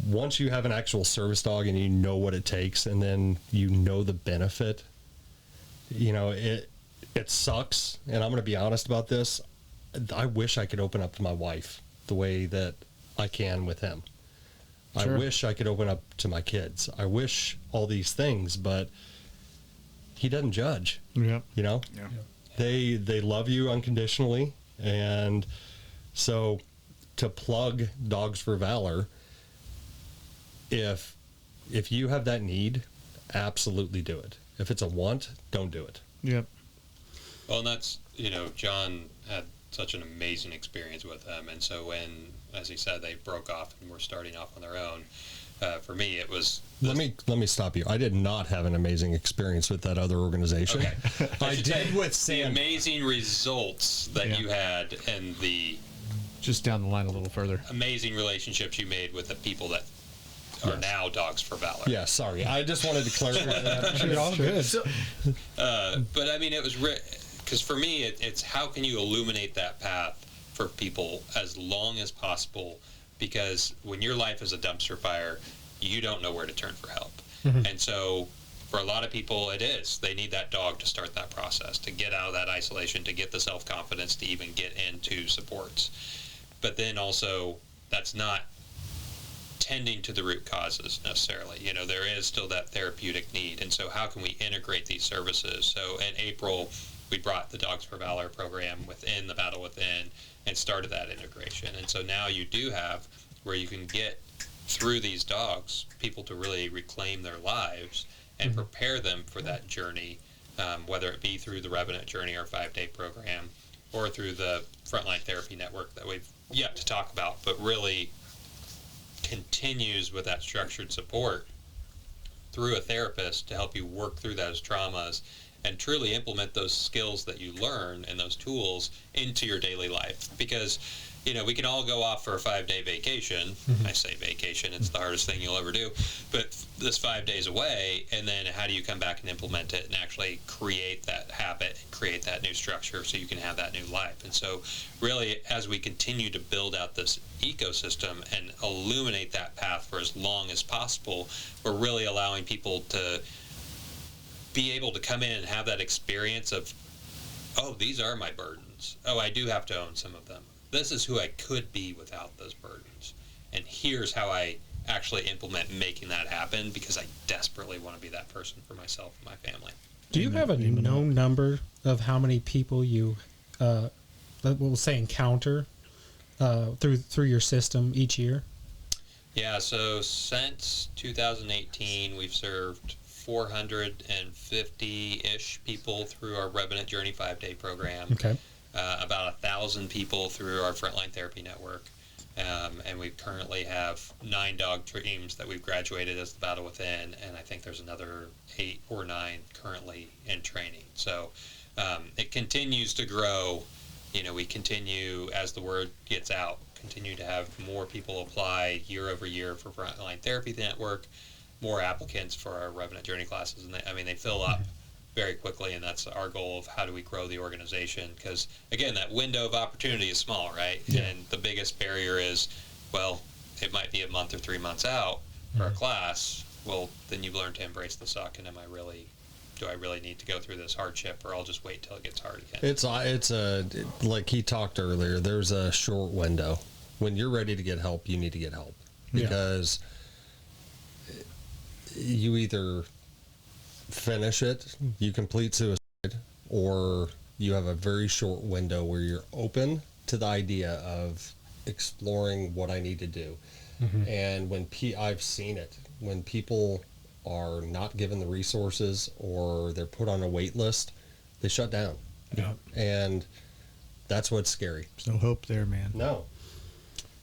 once you have an actual service dog and you know what it takes, and then you know the benefit, you know, it sucks. And I'm going to be honest about this. I wish I could open up to my wife the way that I can with him. Sure. I wish I could open up to my kids. I wish all these things, but he doesn't judge. Yeah. You know? Yeah. They love you unconditionally. And so to plug Dogs for Valor, if you have that need, absolutely do it. If it's a want, don't do it. Yep. Well, and that's, you know, John had such an amazing experience with them. And so when, as he said, they broke off and were starting off on their own, for me, it was... Let me stop you. I did not have an amazing experience with that other organization. Okay. I did with the Sam. amazing results that you had and the... Just down the line a little further. Amazing relationships you made with the people that are now Dogs for Valor. Yeah, sorry. I just wanted to clarify that. You're all good. But I mean, it was because for me, it's how can you illuminate that path for people as long as possible? Because when your life is a dumpster fire, you don't know where to turn for help. And so for a lot of people, it is. They need that dog to start that process, to get out of that isolation, to get the self-confidence, to even get into supports. But then also, that's not tending to the root causes necessarily. You know, there is still that therapeutic need. And so how can we integrate these services? So in April, we brought the Dogs for Valor program within the Battle Withen and started that integration. And so now you do have where you can get through these dogs, people to really reclaim their lives and prepare them for that journey, whether it be through the Revenant Journey, our 5-day program, or through the Frontline Therapy Network that we've yet to talk about, but really continues with that structured support through a therapist to help you work through those traumas and truly implement those skills that you learn and those tools into your daily life. Because, you know, we can all go off for a 5-day vacation. I say vacation, it's the hardest thing you'll ever do. But this 5 days away, and then how do you come back and implement it and actually create that habit and create that new structure so you can have that new life? And so really, as we continue to build out this ecosystem and illuminate that path for as long as possible, we're really allowing people to be able to come in and have that experience of, oh, these are my burdens. Oh, I do have to own some of them. This is who I could be without those burdens. And here's how I actually implement making that happen, because I desperately want to be that person for myself and my family. Do you have a known number of how many people you, we'll say, encounter through your system each year? Yeah, so since 2018, we've served 450-ish people through our Revenant Journey 5-day program. Okay. About 1,000 people through our Frontline Therapy Network. And we currently have 9 dog teams that we've graduated as the Battle Withen, and I think there's another 8 or 9 currently in training. So it continues to grow. You know, we continue, as the word gets out, continue to have more people apply year over year for Frontline Therapy Network, more applicants for our Revenant Journey classes, and they fill up very quickly, and that's our goal of how do we grow the organization, because again, that window of opportunity is small, right? And the biggest barrier is, well, it might be a month or 3 months out for a class. Well, then you've learned to embrace the suck, and do I really need to go through this hardship, or I'll just wait till it gets hard again? It's like he talked earlier, there's a short window. When you're ready to get help, you need to get help, because you either finish it, you complete suicide, or you have a very short window where you're open to the idea of exploring what I need to do. And when I've seen it, when people are not given the resources or they're put on a wait list, they shut down. Yeah. And that's what's scary. There's no hope there, man. No.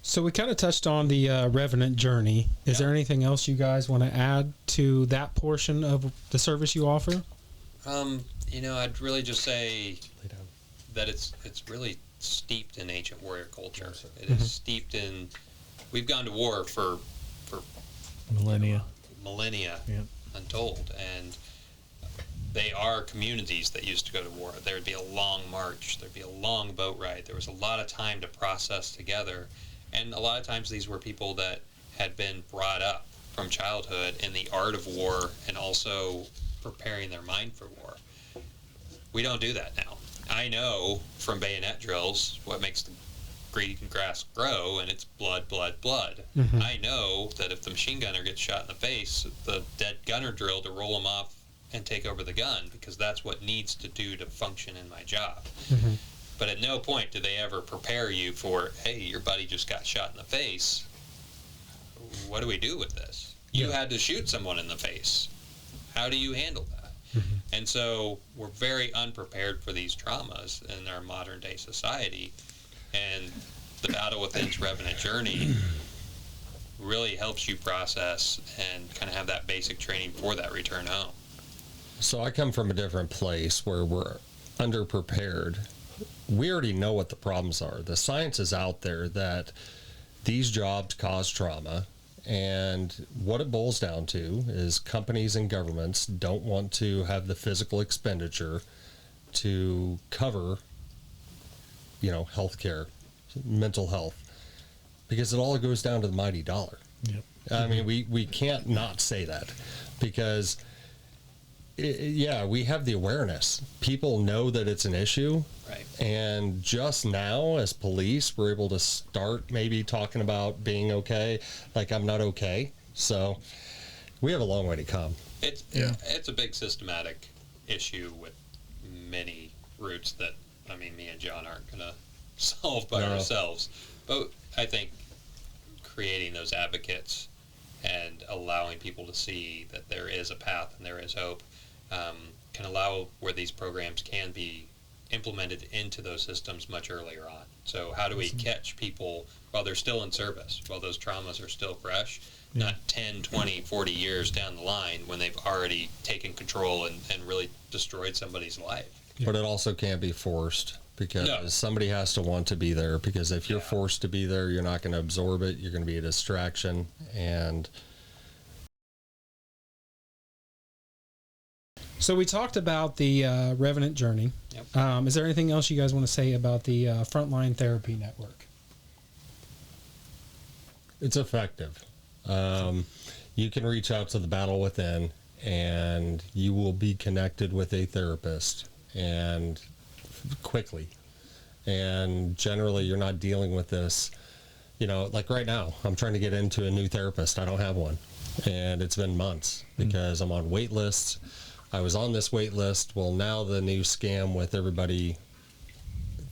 So we kind of touched on the Revenant journey. Is there anything else you guys want to add to that portion of the service you offer? I'd really just say that it's really steeped in ancient warrior culture. It is steeped in. We've gone to war for Millennia. Untold, and they are communities that used to go to war. There would be a long march. There'd be a long boat ride. There was a lot of time to process together. And a lot of times these were people that had been brought up from childhood in the art of war and also preparing their mind for war. We don't do that now. I know from bayonet drills what makes the green grass grow, and it's blood, blood, blood. I know that if the machine gunner gets shot in the face, the dead gunner drill to roll him off and take over the gun, because that's what needs to do to function in my job. But at no point do they ever prepare you for, hey, your buddy just got shot in the face. What do we do with this? You had to shoot someone in the face. How do you handle that? And so we're very unprepared for these traumas in our modern day society. And the Battle Withen's Revenant journey really helps you process and kind of have that basic training for that return home. So I come from a different place where we're underprepared. We already know what the problems are. The science is out there that these jobs cause trauma, and what it boils down to is companies and governments don't want to have the physical expenditure to cover, healthcare, mental health, because it all goes down to the mighty dollar. I mean, we can't not say that, because we have the awareness. People know that it's an issue. Right. And just now, as police, we're able to start maybe talking about being okay. Like, I'm not okay. So we have a long way to come. It's a big systematic issue with many roots that, me and John aren't going to solve by ourselves. But I think creating those advocates and allowing people to see that there is a path and there is hope can allow where these programs can be implemented into those systems much earlier on. So how do we catch people while they're still in service, while those traumas are still fresh, not 10, 20, 40 years down the line when they've already taken control and really destroyed somebody's life. But it also can't be forced, because somebody has to want to be there, because if you're forced to be there, you're not going to absorb it. You're going to be a distraction. And so we talked about the Revenant journey. Is there anything else you guys want to say about the Frontline Therapy Network? it's effective. You can reach out to the Battle Withen, and you will be connected with a therapist, and quickly. And generally, you're not dealing with this, you know, like right now, I'm trying to get into a new therapist. I don't have one. And it's been months because I'm on wait lists. I was on this wait list. Well, now the new scam with everybody,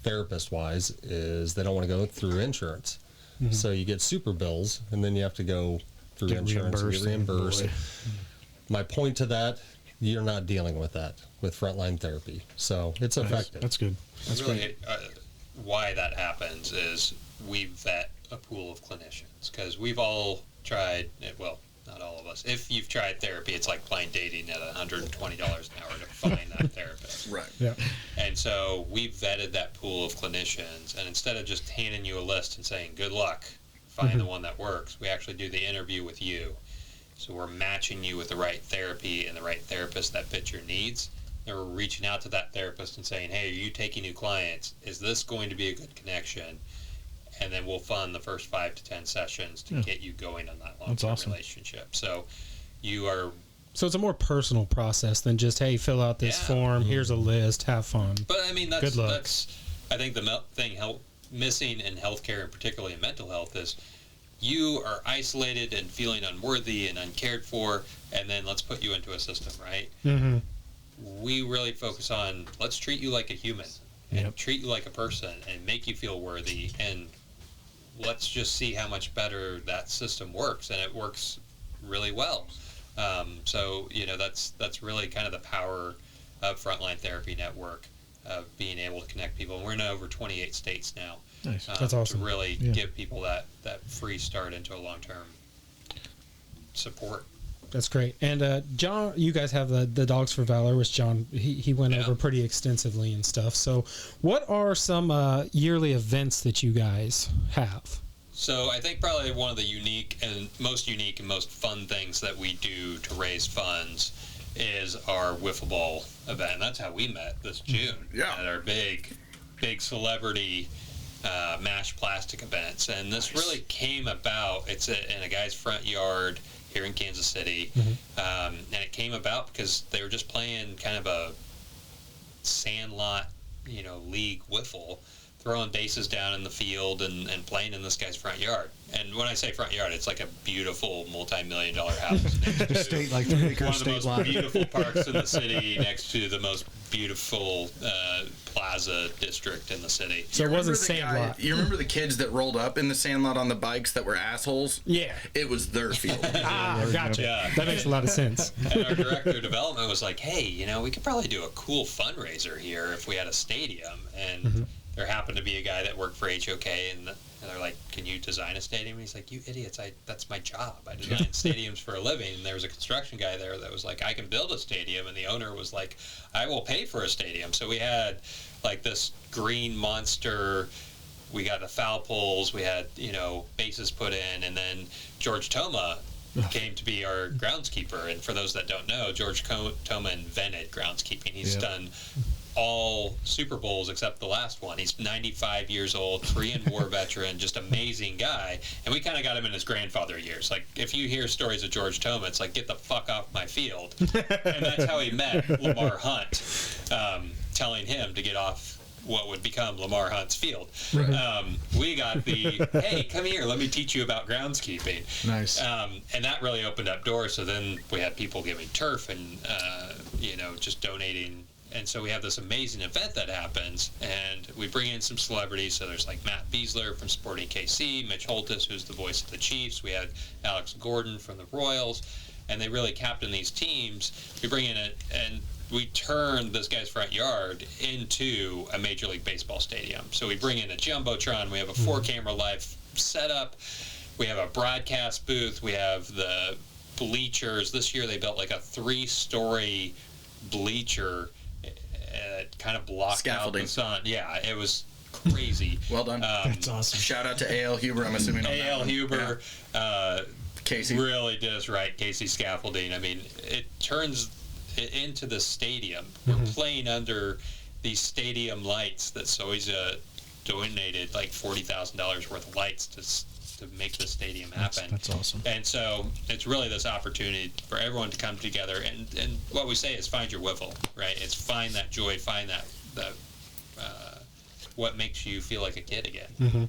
therapist-wise, is they don't want to go through insurance. Mm-hmm. So you get super bills, and then you have to go through insurance and get reimbursed. My point to that, you're not dealing with that with frontline therapy. So it's effective. That's good. That's really why that happens is we vet a pool of clinicians, because we've all tried, well, not all of us. If you've tried therapy, it's like blind dating at $120 an hour to find that therapist. Right. Yeah. And so we vetted that pool of clinicians, and instead of just handing you a list and saying, good luck, find the one that works, we actually do the interview with you. So we're matching you with the right therapy and the right therapist that fits your needs. And we're reaching out to that therapist and saying, hey, are you taking new clients? Is this going to be a good connection? And then we'll fund the first 5 to 10 sessions to get you going on that long-term relationship. So you are... So it's a more personal process than just, hey, fill out this form, here's a list, have fun. But I mean, good luck. That's I think the thing missing in healthcare, and particularly in mental health, is you are isolated and feeling unworthy and uncared for, and then let's put you into a system, right? Mm-hmm. we really focus on, let's treat you like a human and treat you like a person and make you feel worthy, and let's just see how much better that system works, and it works really well. So that's really kind of the power of Frontline Therapy Network, of being able to connect people. And we're in over 28 states now. Nice. That's awesome. To really give people that free start into a long-term support. That's great. And John, you guys have the Dogs for Valor, which John, he went over pretty extensively and stuff. So what are some yearly events that you guys have? So I think probably one of the most fun things that we do to raise funds is our wiffle ball event. And that's how we met this June at our big celebrity mashed plastic events. And this really came about, it's in a guy's front yard here in Kansas City. And it came about because they were just playing kind of a sandlot, league wiffle, throwing bases down in the field and playing in this guy's front yard. And when I say front yard, it's like a beautiful multi-million-dollar house next to State, like 3 acre one of the state most lot. beautiful parks in the city, next to the most beautiful plaza district in the city. So it wasn't Sandlot. You remember the kids that rolled up in the Sandlot on the bikes that were assholes? Yeah. It was their field. Gotcha. Yeah. That makes a lot of sense. And our director of development was like, hey, we could probably do a cool fundraiser here if we had a stadium. And there happened to be a guy that worked for HOK, and they're like, can you design a stadium? And he's like, you idiots, that's my job. I design stadiums for a living. And there was a construction guy there that was like, I can build a stadium. And the owner was like, I will pay for a stadium. So we had like this green monster. We got the foul poles. We had, bases put in. And then George Toma came to be our groundskeeper. And for those that don't know, George Toma invented groundskeeping. He's done all Super Bowls except the last one. He's 95 years old, Korean War veteran, just amazing guy. And we kind of got him in his grandfather years. Like, if you hear stories of George Toma, it's like, get the fuck off my field. And that's how he met Lamar Hunt, telling him to get off what would become Lamar Hunt's field. We got the, hey, come here, let me teach you about groundskeeping. Nice. And that really opened up doors. So then we had people giving turf and, just donating. And so we have this amazing event that happens, and we bring in some celebrities. So there's like Matt Beasler from Sporting KC, Mitch Holtis, who's the voice of the Chiefs. We had Alex Gordon from the Royals, and they really captain these teams. We bring in and we turn this guy's front yard into a Major League Baseball stadium. So we bring in a Jumbotron. We have a 4-camera live setup. We have a broadcast booth. We have the bleachers. This year they built like a 3-story bleacher. Kind of blocked out the sun. Yeah, it was crazy. Well done. That's awesome. Shout out to A.L. Huber, I'm assuming. A.L. Huber, Casey. really did us right. Casey Scaffolding. I mean, it turns it into the stadium. We're playing under these stadium lights that Soiza donated like $40,000 worth of lights to make the stadium happen. That's awesome. And so it's really this opportunity for everyone to come together. And what we say is find your wiffle, right? It's find that joy, find that what makes you feel like a kid again.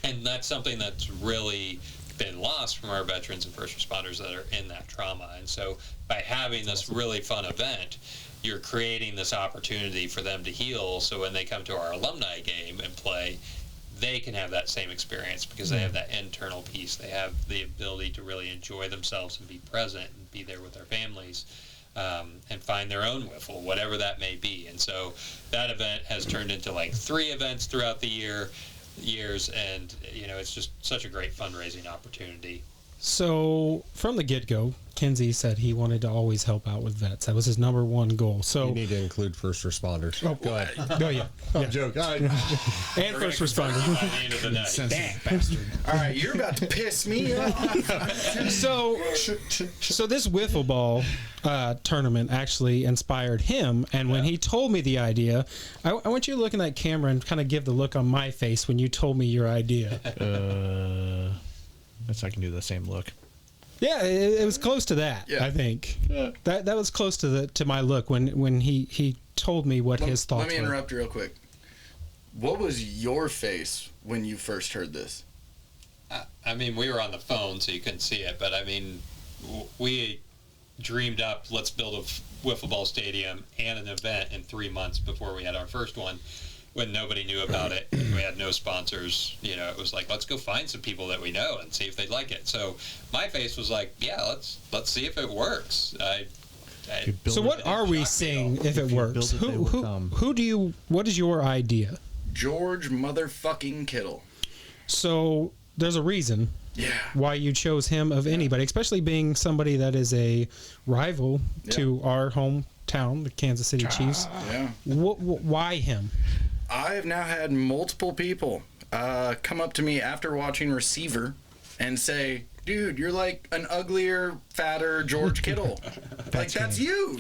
And that's something that's really been lost from our veterans and first responders that are in that trauma. And so by having this really fun event, you're creating this opportunity for them to heal. So when they come to our alumni game and play, they can have that same experience because they have that internal peace. They have the ability to really enjoy themselves and be present and be there with their families, and find their own wiffle, whatever that may be. And so that event has turned into like 3 events throughout the years, and it's just such a great fundraising opportunity. So from the get-go, Ken-Zee said he wanted to always help out with vets. That was his number 1 goal. So You need to include first responders. Oh, go ahead. Oh, yeah. I'm joking. And first responders. By the end of the night. Damn bastard. All right, you're about to piss me off. So this wiffle ball tournament actually inspired him, and when he told me the idea, I want you to look in that camera and kind of give the look on my face when you told me your idea. That's I can do the same look. Yeah, it was close to that. Yeah. I think that was close to my look when he told me what his thoughts were. Let me interrupt real quick. What was your face when you first heard this? I mean, we were on the phone, so you couldn't see it, but I mean, we dreamed up, let's build a wiffle ball stadium and an event in 3 months before we had our first one, when nobody knew about it. We had no sponsors. It was like, let's go find some people that we know and see if they'd like it. So my face was like, yeah, let's see if it works. So what are we seeing if it works? What is your idea? George motherfucking Kittle. So there's a reason why you chose him of anybody, especially being somebody that is a rival to our hometown, the Kansas City Chiefs. Yeah. Why him? I have now had multiple people come up to me after watching Receiver and say, dude, you're like an uglier, fatter George Kittle. Like, that's you.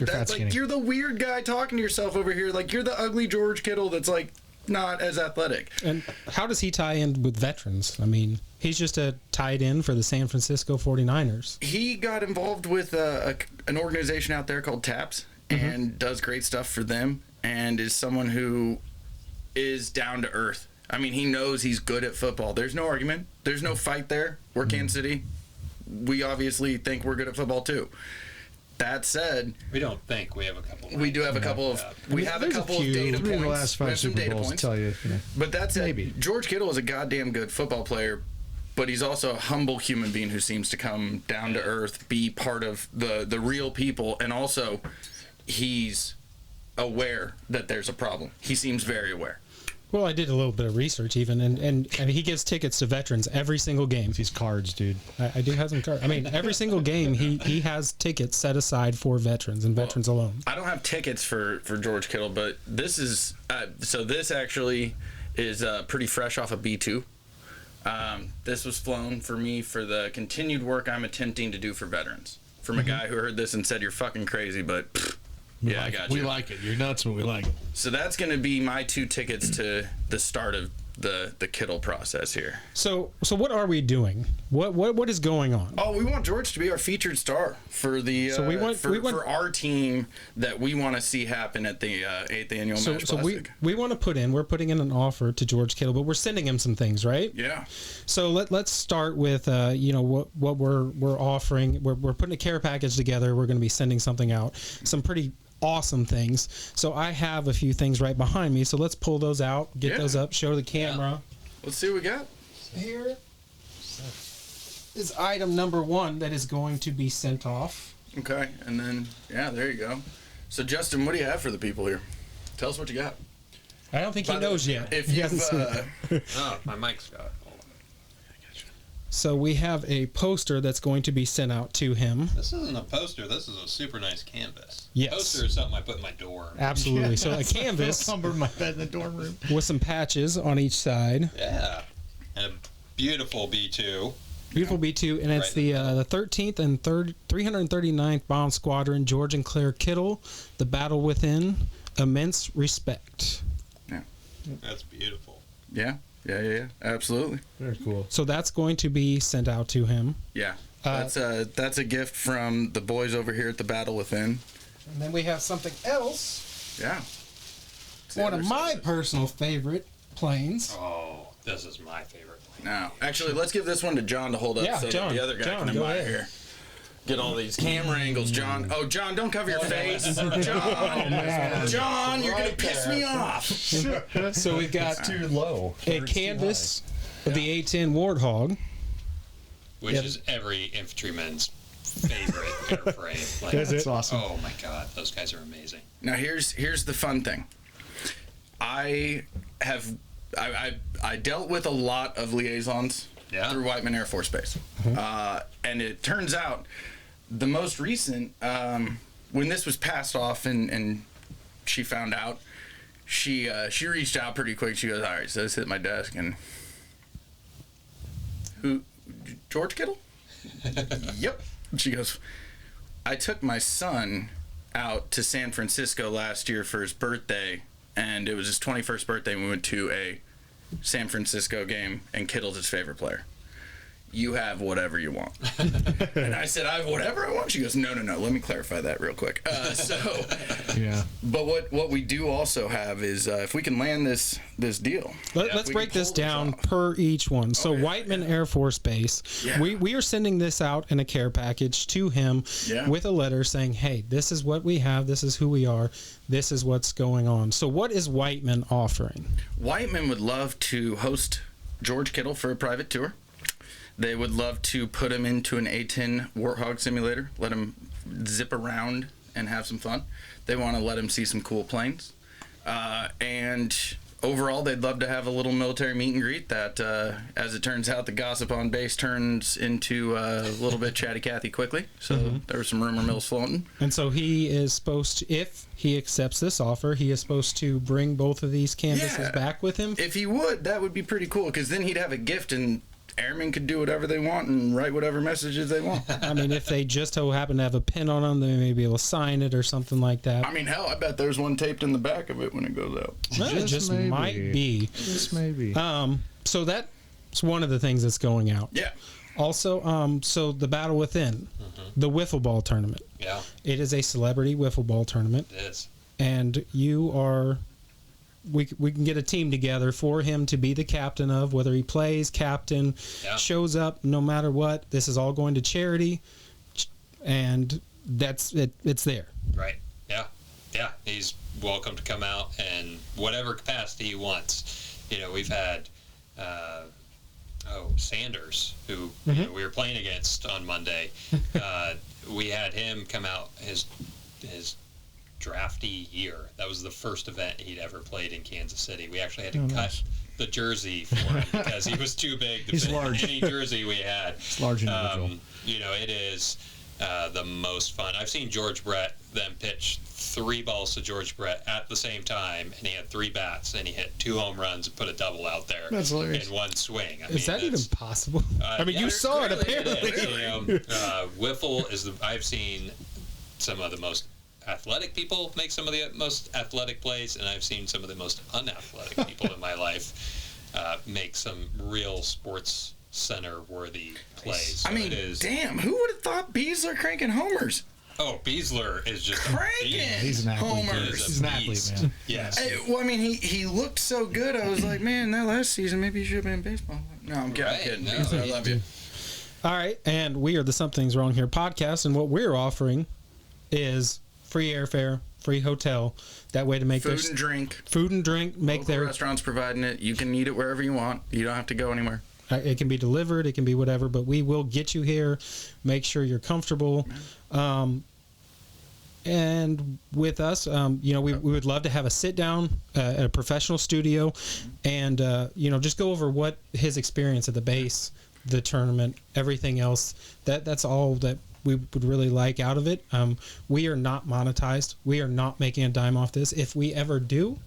You're the weird guy talking to yourself over here. Like, you're the ugly George Kittle that's like not as athletic. And how does he tie in with veterans? I mean, he's just a tight end for the San Francisco 49ers. He got involved with an organization out there called TAPS and does great stuff for them, and is someone who is down to earth. I mean, he knows he's good at football. There's no argument. There's no fight there. We're Kansas City. We obviously think we're good at football too. That said, we don't think. We have a couple. We do have a couple of. We have a couple of data points. The last 5 Super Bowls tell you. But that's maybe George Kittle is a goddamn good football player, but he's also a humble human being who seems to come down to earth, be part of the real people, and also he's aware that there's a problem. He seems very aware. Well, I did a little bit of research even, and he gives tickets to veterans every single game. These cards, dude. I do have some cards. I mean, every single game he has tickets set aside for veterans and veterans alone. I don't have tickets for George Kittle, but this is this actually is pretty fresh off of B2. This was flown for me for the continued work I'm attempting to do for veterans. From a guy who heard this and said, "You're fucking crazy," but I got you. We like it. You're nuts, but we like it. So that's going to be my 2 tickets to the start of the Kittle process here. So what are we doing? What is going on? Oh, we want George to be our featured star for the for our team that we want to see happen at the 8th annual Match Classic. We're putting in an offer to George Kittle, but we're sending him some things, right? Yeah. So let's start with what we're offering. We're putting a care package together. We're going to be sending something out. Some pretty awesome things. So I have a few things right behind me. So let's pull those out, get those up, show the camera. Let's see what we got. Here is item number 1 that is going to be sent off. Okay, and then there you go. So Justin, what do you have for the people here? Tell us what you got. I don't think he knows yet. If you My mic's got. So we have a poster that's going to be sent out to him. This isn't a poster. This is a super nice canvas. Yes. Poster is something I put in my dorm. Absolutely. So a canvas Lumbered my bed in the dorm room with some patches on each side. Yeah, and a beautiful B2. Beautiful B2, and it's the 13th and 339th Bomb Squadron, George and Claire Kittle, the Battle Withen, immense respect. Yeah. That's beautiful. Yeah, absolutely. Very cool. So that's going to be sent out to him. Yeah, that's a gift from the boys over here at the Battle Within. And then we have something else. Yeah. One of my personal favorite planes. Oh, this is my favorite plane. Now, actually, let's give this one to John to hold up so that the other guy can admire here. Get all these camera angles, John. Oh, John, don't cover your face. John, you're going to piss me off. So we've got too low. A canvas of the A10 Warthog. Which is every infantryman's favorite airframe. Like, That's awesome. Oh, my God. Those guys are amazing. Now, here's the fun thing. I dealt with a lot of liaisons through Whiteman Air Force Base. And it turns out the most recent, when this was passed off and she found out, she reached out pretty quick. She goes, all right, so this hit my desk, and who, George Kittle? Yep. She goes, I took my son out to San Francisco last year for his birthday, and it was his 21st birthday, and we went to a San Francisco game, and Kittle's his favorite player. you have whatever you want. And I said, I have whatever I want. She goes, no, let me clarify that real quick. Yeah. But what we do also have is if we can land this deal. Let's break this down per each one. So Whiteman Air Force Base, we are sending this out in a care package to him with a letter saying, hey, this is what we have, this is who we are, this is what's going on. So what is Whiteman offering? Whiteman would love to host George Kittle for a private tour. They would love to put him into an A-10 Warthog simulator, let him zip around and have some fun. They want to let him see some cool planes. And overall, they'd love to have a little military meet and greet that, as it turns out, the gossip on base turns into a little bit chatty Cathy quickly. So there were some rumor mills floating. And so he is supposed to, if he accepts this offer, he is supposed to bring both of these canvases back with him? If he would, that would be pretty cool, because then he'd have a gift and airmen could do whatever they want and write whatever messages they want. I mean, if they just so happen to have a pin on them, they may be able to sign it or something like that. I mean, hell, I bet there's one taped in the back of it when it goes out. Well, it just might be. Just maybe. So that's one of the things that's going out. Yeah. Also, so the Battle Within, the wiffle ball tournament. Yeah. It is a celebrity wiffle ball tournament. It is. And you are... We can get a team together for him to be the captain of, whether he plays, captain, shows up, no matter what. This is all going to charity, and that's it. It's there. Right. Yeah. Yeah. He's welcome to come out in whatever capacity he wants. You know, we've had Sanders, who you know, we were playing against on Monday. We had him come out his drafty year. That was the first event he'd ever played in Kansas City. We actually had to cut the jersey for him because he was too big to fit in any jersey we had. It's large individual. You know, it is the most fun. I've seen George Brett then pitch 3 balls to George Brett at the same time, and he had 3 bats, and he hit 2 home runs and put a double out there. That's hilarious. In one swing. Is that even possible? I mean, you saw it apparently. Wiffle is I've seen some of the most athletic people make some of the most athletic plays, and I've seen some of the most unathletic people in my life make some real sports center worthy plays. So I mean, damn, who would have thought Beasler cranking homers? Oh, Beasler is just cranking. He's an athlete. Homers. He's an athlete, man. Yes. Well, I mean, he looked so good. I was like, man, that last season maybe he should have been in baseball. No, I'm kidding. No. Beasler, I love you. All right, and we are the Something's Wrong Here podcast, and what we're offering is free airfare, free hotel. That way to make food and drink. Make local their restaurants providing it. You can eat it wherever you want. You don't have to go anywhere. It can be delivered. It can be whatever, but we will get you here. Make sure you're comfortable. And with us, you know, we would love to have a sit down at a professional studio, and you know, just go over what his experience at the base, the tournament, everything else. That's all that we would really like out of it. We are not monetized. We are not making a dime off this. If we ever do,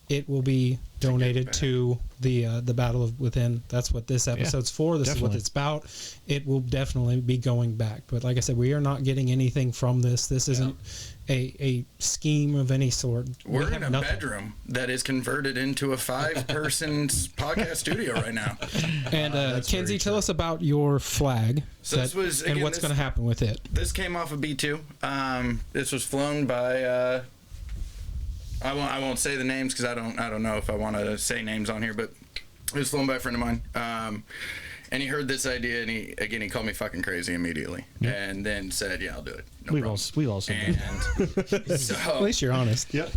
it will be donated to the Battle Within. That's what this episode's for. This is what it's about. It will definitely be going back. But like I said, we are not getting anything from this. This isn't a scheme of any sort. We're in a bedroom that is converted into a 5-person podcast studio right now. And Ken-Zee, tell us about your flag. So this was, again, and what's going to happen with it. This came off of B2. This was flown by... I won't say the names because I don't know if I want to say names on here, but it was flown by a friend of mine. And he heard this idea, and he called me fucking crazy immediately, and then said, "Yeah, I'll do it." No problem. We've all said that. So, at least you're honest. Yep.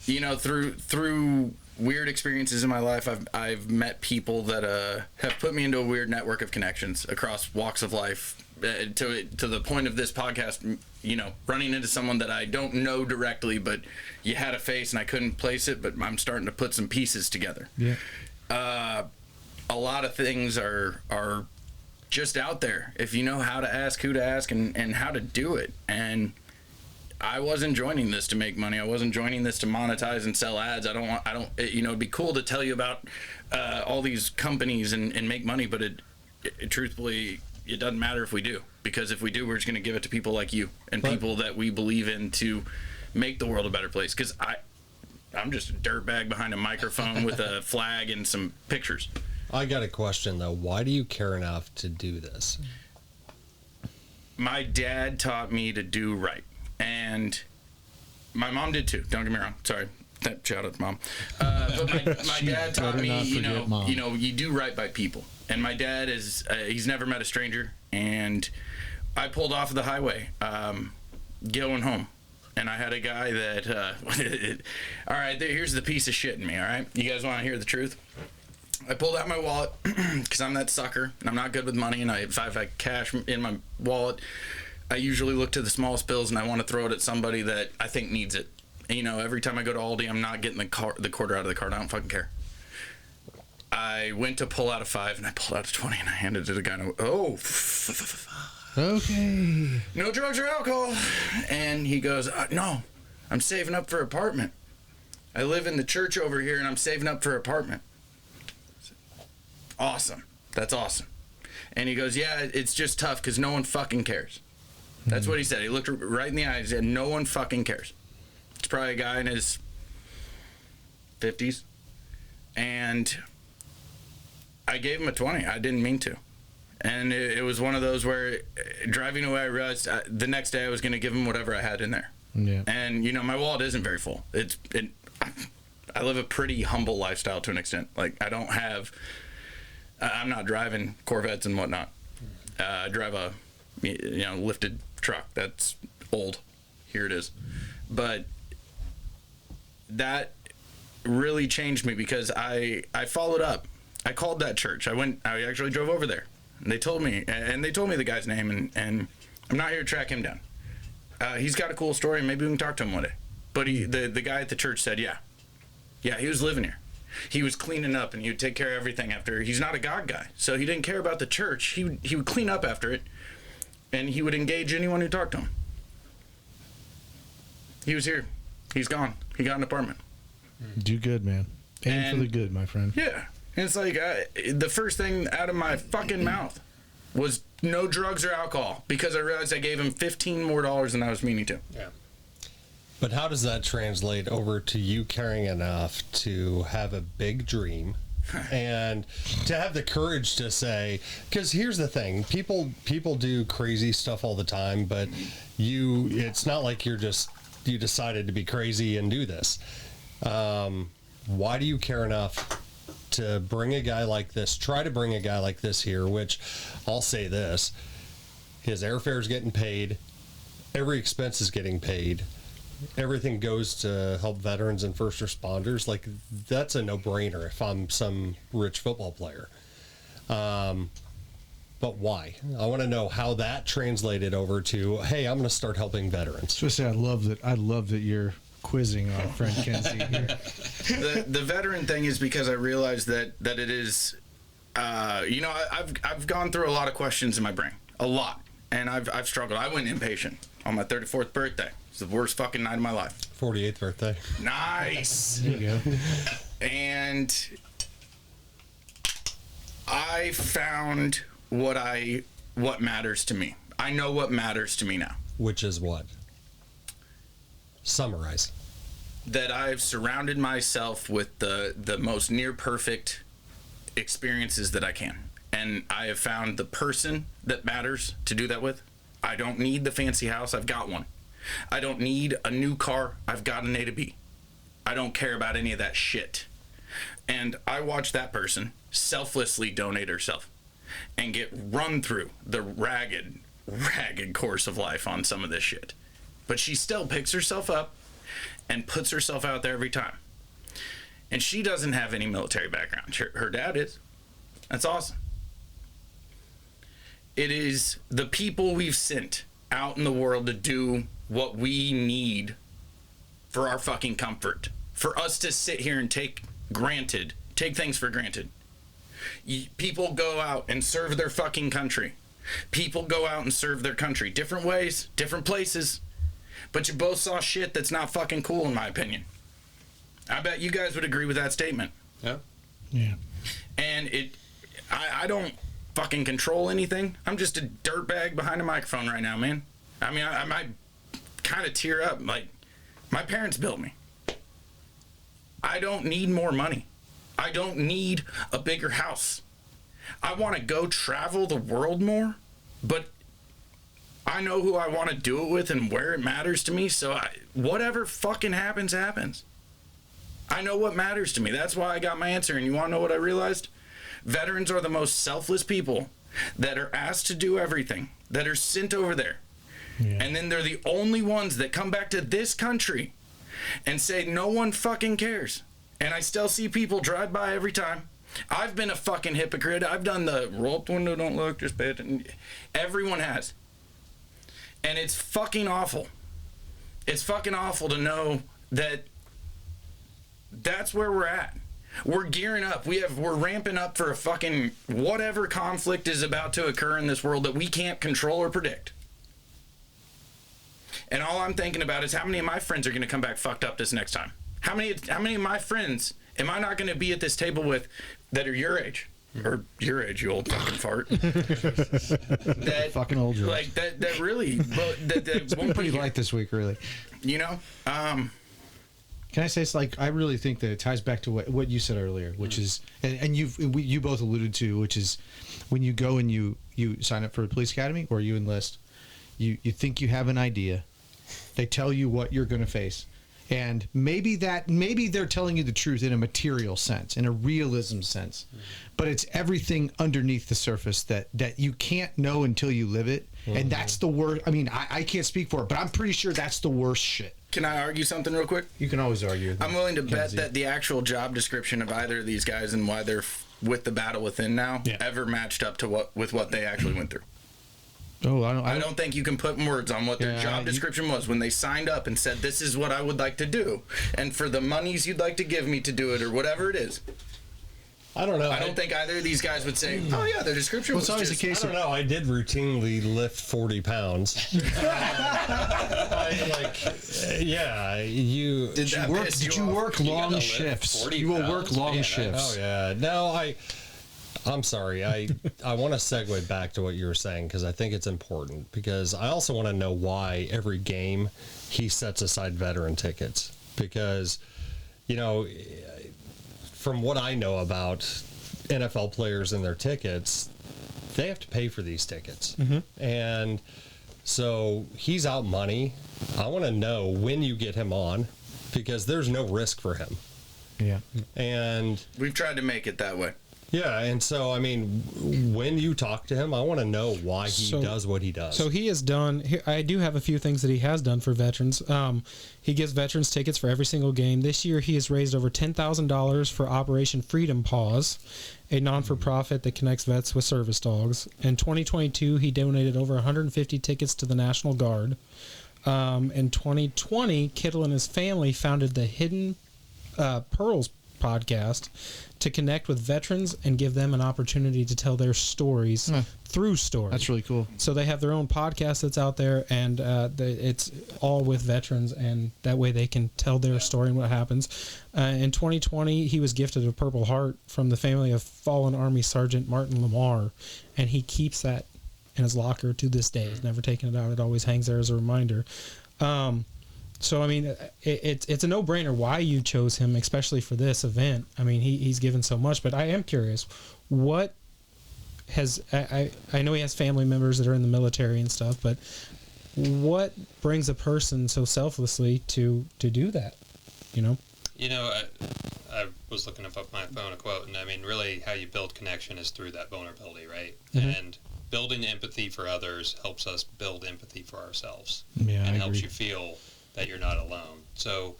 You know, through weird experiences in my life, I've met people that have put me into a weird network of connections across walks of life. To the point of this podcast, you know, running into someone that I don't know directly, but you had a face and I couldn't place it, but I'm starting to put some pieces together. Yeah. A lot of things are just out there if you know how to ask, who to ask, and how to do it. And I wasn't joining this to make money. I wasn't joining this to monetize and sell ads. I don't. You know, it'd be cool to tell you about all these companies and make money, but it truthfully, it doesn't matter if we do, because if we do, we're just going to give it to people like you and people that we believe in to make the world a better place. Because I'm just a dirtbag behind a microphone with a flag and some pictures. I got a question though. Why do you care enough to do this? My dad taught me to do right, and my mom did too. Don't get me wrong. Sorry, shout out to mom. But my dad taught me, you know, you do right by people. And my dad is he's never met a stranger. And I pulled off of the highway, going home, and I had a guy that. All right, here's the piece of shit in me. All right, you guys want to hear the truth? I pulled out my wallet because I'm that sucker and I'm not good with money, and if I have cash in my wallet, I usually look to the smallest bills and I want to throw it at somebody that I think needs it. And, you know, every time I go to Aldi, I'm not getting the quarter out of the card. I don't fucking care. I went to pull out a 5 and I pulled out a 20 and I handed it to the guy. And okay. No drugs or alcohol. And he goes, no, I'm saving up for an apartment. I live in the church over here and I'm saving up for an apartment. Awesome. That's awesome. And he goes, yeah, it's just tough because no one fucking cares. That's what he said. He looked right in the eyes and said, no one fucking cares. It's probably a guy in his 50s. And I gave him a 20. I didn't mean to. And it was one of those where driving away, I realized the next day I was going to give him whatever I had in there. Yeah. And, you know, my wallet isn't very full. I live a pretty humble lifestyle to an extent. Like, I don't have... I'm not driving Corvettes and whatnot. I drive a, you know, lifted truck. That's old. Here it is. But that really changed me because I followed up. I called that church. I actually drove over there. And they told me the guy's name, and I'm not here to track him down. He's got a cool story, and maybe we can talk to him one day. But the guy at the church said, yeah, he was living here. He was cleaning up, and he would take care of everything after. He's not a God guy, so he didn't care about the church. He would clean up after it, and he would engage anyone who talked to him. He was here. He's gone. He got an apartment. Do good, man. Aim for the good, my friend. Yeah. And it's like the first thing out of my fucking mouth was no drugs or alcohol because I realized I gave him $15 more than I was meaning to. Yeah. But how does that translate over to you caring enough to have a big dream and to have the courage to say, because here's the thing, people do crazy stuff all the time, but it's not like you decided to be crazy and do this. Why do you care enough to bring a guy like this, try to bring a guy like this here, which I'll say this, his airfare's getting paid, every expense is getting paid, everything goes to help veterans and first responders. Like, that's a no-brainer if I'm some rich football player. But why? I want to know how that translated over to, hey, I'm going to start helping veterans. So I love that you're quizzing our friend Ken-Zee here. The veteran thing is because I realized that it is, you know, I've gone through a lot of questions in my brain, a lot, and I've struggled. I went inpatient on my 34th birthday. It's the worst fucking night of my life. 48th birthday. Nice. There you go. And I found what matters to me. I know what matters to me now. Which is what? Summarize. That I've surrounded myself with the most near perfect experiences that I can. And I have found the person that matters to do that with. I don't need the fancy house. I've got one. I don't need a new car. I've got an A to B. I don't care about any of that shit. And I watch that person selflessly donate herself and get run through the ragged course of life on some of this shit. But she still picks herself up and puts herself out there every time. And she doesn't have any military background. Her dad is. That's awesome. It is the people we've sent out in the world to do what we need for our fucking comfort. For us to sit here and take things for granted. People go out and serve their fucking country. People go out and serve their country. Different ways, different places. But you both saw shit that's not fucking cool, in my opinion. I bet you guys would agree with that statement. Yeah. Yeah. And I don't fucking control anything. I'm just a dirtbag behind a microphone right now, man. I mean, I might kind of tear up. Like, my parents built me. I don't need more money. I don't need a bigger house. I want to go travel the world more, but I know who I want to do it with and where it matters to me. So whatever fucking happens, happens. I know what matters to me. That's why I got my answer. And you want to know what I realized? Veterans are the most selfless people that are asked to do everything, that are sent over there. Yeah. And then they're the only ones that come back to this country and say, no one fucking cares. And I still see people drive by every time. I've been a fucking hypocrite. I've done the roll up the window, don't look, just pay attention. Everyone has. And it's fucking awful. It's fucking awful to know that that's where we're at. We're gearing up. We're ramping up for a fucking whatever conflict is about to occur in this world that we can't control or predict. And all I'm thinking about is how many of my friends are going to come back fucked up this next time? How many of my friends am I not going to be at this table with that are your age? Or your age, you old fucking fart. That fucking old George. Like that really that won't pretty light this week, really. You know? Can I say, it's like, I really think that it ties back to what you said earlier, which is, and you both alluded to, which is when you go and you sign up for a police academy or you enlist, you think you have an idea. They tell you what you're going to face. And maybe they're telling you the truth in a material sense, in a realism sense, but it's everything underneath the surface that you can't know until you live it. And that's the worst. I mean, I can't speak for it, but I'm pretty sure that's the worst shit. Can I argue something real quick? You can always argue. I'm willing to bet that the actual job description of either of these guys and why they're with the Battle Withen now ever matched up to what they actually went through. Oh, I don't think you can put words on what their job description was when they signed up and said, this is what I would like to do. And for the monies you'd like to give me to do it or whatever it is. I don't know. I don't think either of these guys would say, oh, yeah, their description was always just, the case. I don't know. I did routinely lift 40 pounds. Did you work long shifts? You will work long shifts. Oh, yeah. No, I'm sorry. I want to segue back to what you were saying because I think it's important because I also want to know why every game he sets aside veteran tickets because, from what I know about NFL players and their tickets, they have to pay for these tickets. Mm-hmm. And so he's out money. I want to know when you get him on because there's no risk for him. Yeah. And we've tried to make it that way. Yeah, and so, I mean, when you talk to him, I want to know why he does what he does. So he has done, I do have a few things that he has done for veterans. He gives veterans tickets for every single game. This year, he has raised over $10,000 for Operation Freedom Paws, a non-for-profit that connects vets with service dogs. In 2022, he donated over 150 tickets to the National Guard. In 2020, Kittle and his family founded the Hidden Pearls podcast to connect with veterans and give them an opportunity to tell their stories through stories. That's really cool. So they have their own podcast that's out there, and it's all with veterans, and that way they can tell their story and what happens. In 2020, he was gifted a Purple Heart from the family of fallen Army Sergeant Martin Lamar, and he keeps that in his locker to this day. He's never taken it out. It always hangs there as a reminder. So, I mean, it's a no-brainer why you chose him, especially for this event. I mean, he's given so much, but I am curious, what has... I know he has family members that are in the military and stuff, but what brings a person so selflessly to do that, I was looking up my phone a quote, and I mean, really how you build connection is through that vulnerability, right? Mm-hmm. And building empathy for others helps us build empathy for ourselves. Yeah, and I helps agree. You feel that you're not alone. So,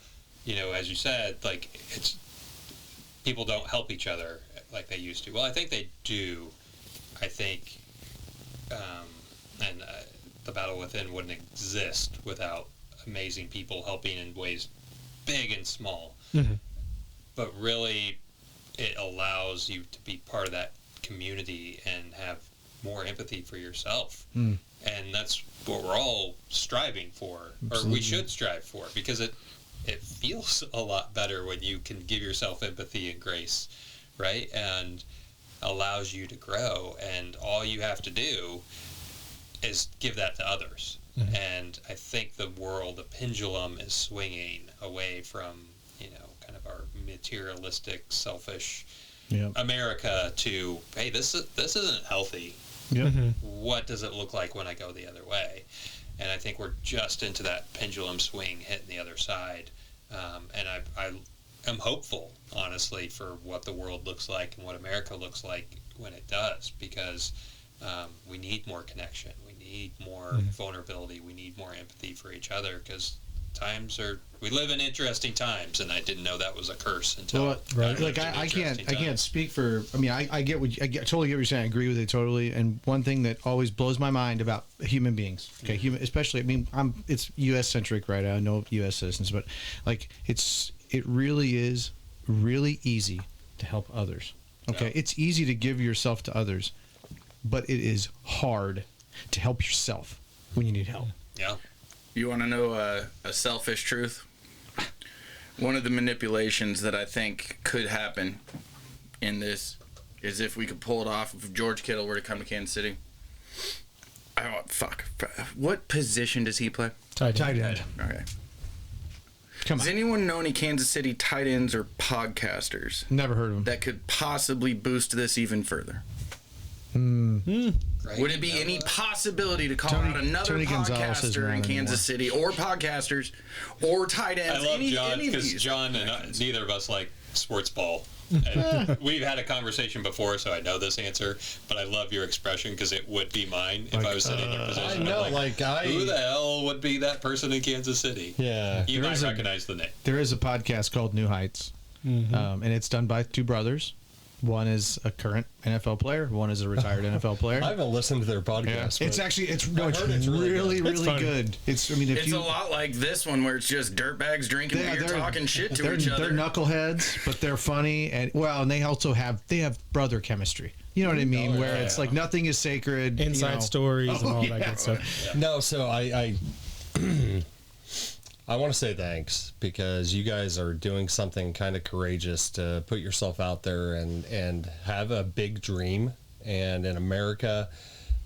as you said, like, it's people don't help each other like they used to. Well, I think they do. I think, the Battle Within wouldn't exist without amazing people helping in ways big and small. Mm-hmm. But really, it allows you to be part of that community and have more empathy for yourself. Mm. And that's what we're all striving for, or we should strive for, because it feels a lot better when you can give yourself empathy and grace, right? And allows you to grow, and all you have to do is give that to others. Mm-hmm. And I think the pendulum is swinging away from, kind of our materialistic, selfish Yep. America to, hey, this isn't healthy. Yep. What does it look like when I go the other way? And I think we're just into that pendulum swing hitting the other side. And I am hopeful, honestly, for what the world looks like and what America looks like when it does, because we need more connection. We need more vulnerability. We need more empathy for each other, because we live in interesting times, and I didn't know that was a curse until like I can't speak for. I mean, I get what I totally get what you're saying. I agree with it totally. And one thing that always blows my mind about human beings, okay, especially, I mean, it's U.S. centric, right? I know U.S. citizens, but like it really is really easy to help others. Okay, it's easy to give yourself to others, but it is hard to help yourself when you need help. Yeah. You want to know a selfish truth? One of the manipulations that I think could happen in this is if we could pull it off if George Kittle were to come to Kansas City. What position does he play? Tight end. Okay. Come Does on. anyone know any Kansas City tight ends or podcasters Never heard of them. that could possibly boost this even further? Right? Would it be any possibility to call out another Tony Gonzalez isn't podcaster in around Kansas City, or podcasters, or tight ends? I love John, any of because these? John and neither of us like sports ball. And we've had a conversation before, so I know this answer, but I love your expression, because it would be mine if I was sitting in your position. I know, I'm who the hell would be that person in Kansas City? Yeah. You might recognize the name. There is a podcast called New Heights, and it's done by two brothers. One is a current NFL player. One is a retired NFL player. I haven't listened to their podcast. It's but actually it's heard it's really really good. It's really fun. good. It's if a lot like this one, where it's just dirtbags drinking beer, talking shit to each other. They're knuckleheads, but they're funny, and they also have brother chemistry. You know what I mean? Where it's like nothing is sacred. Inside stories and all that good stuff. No, so I want to say thanks, because you guys are doing something kind of courageous to put yourself out there and have a big dream. And in America,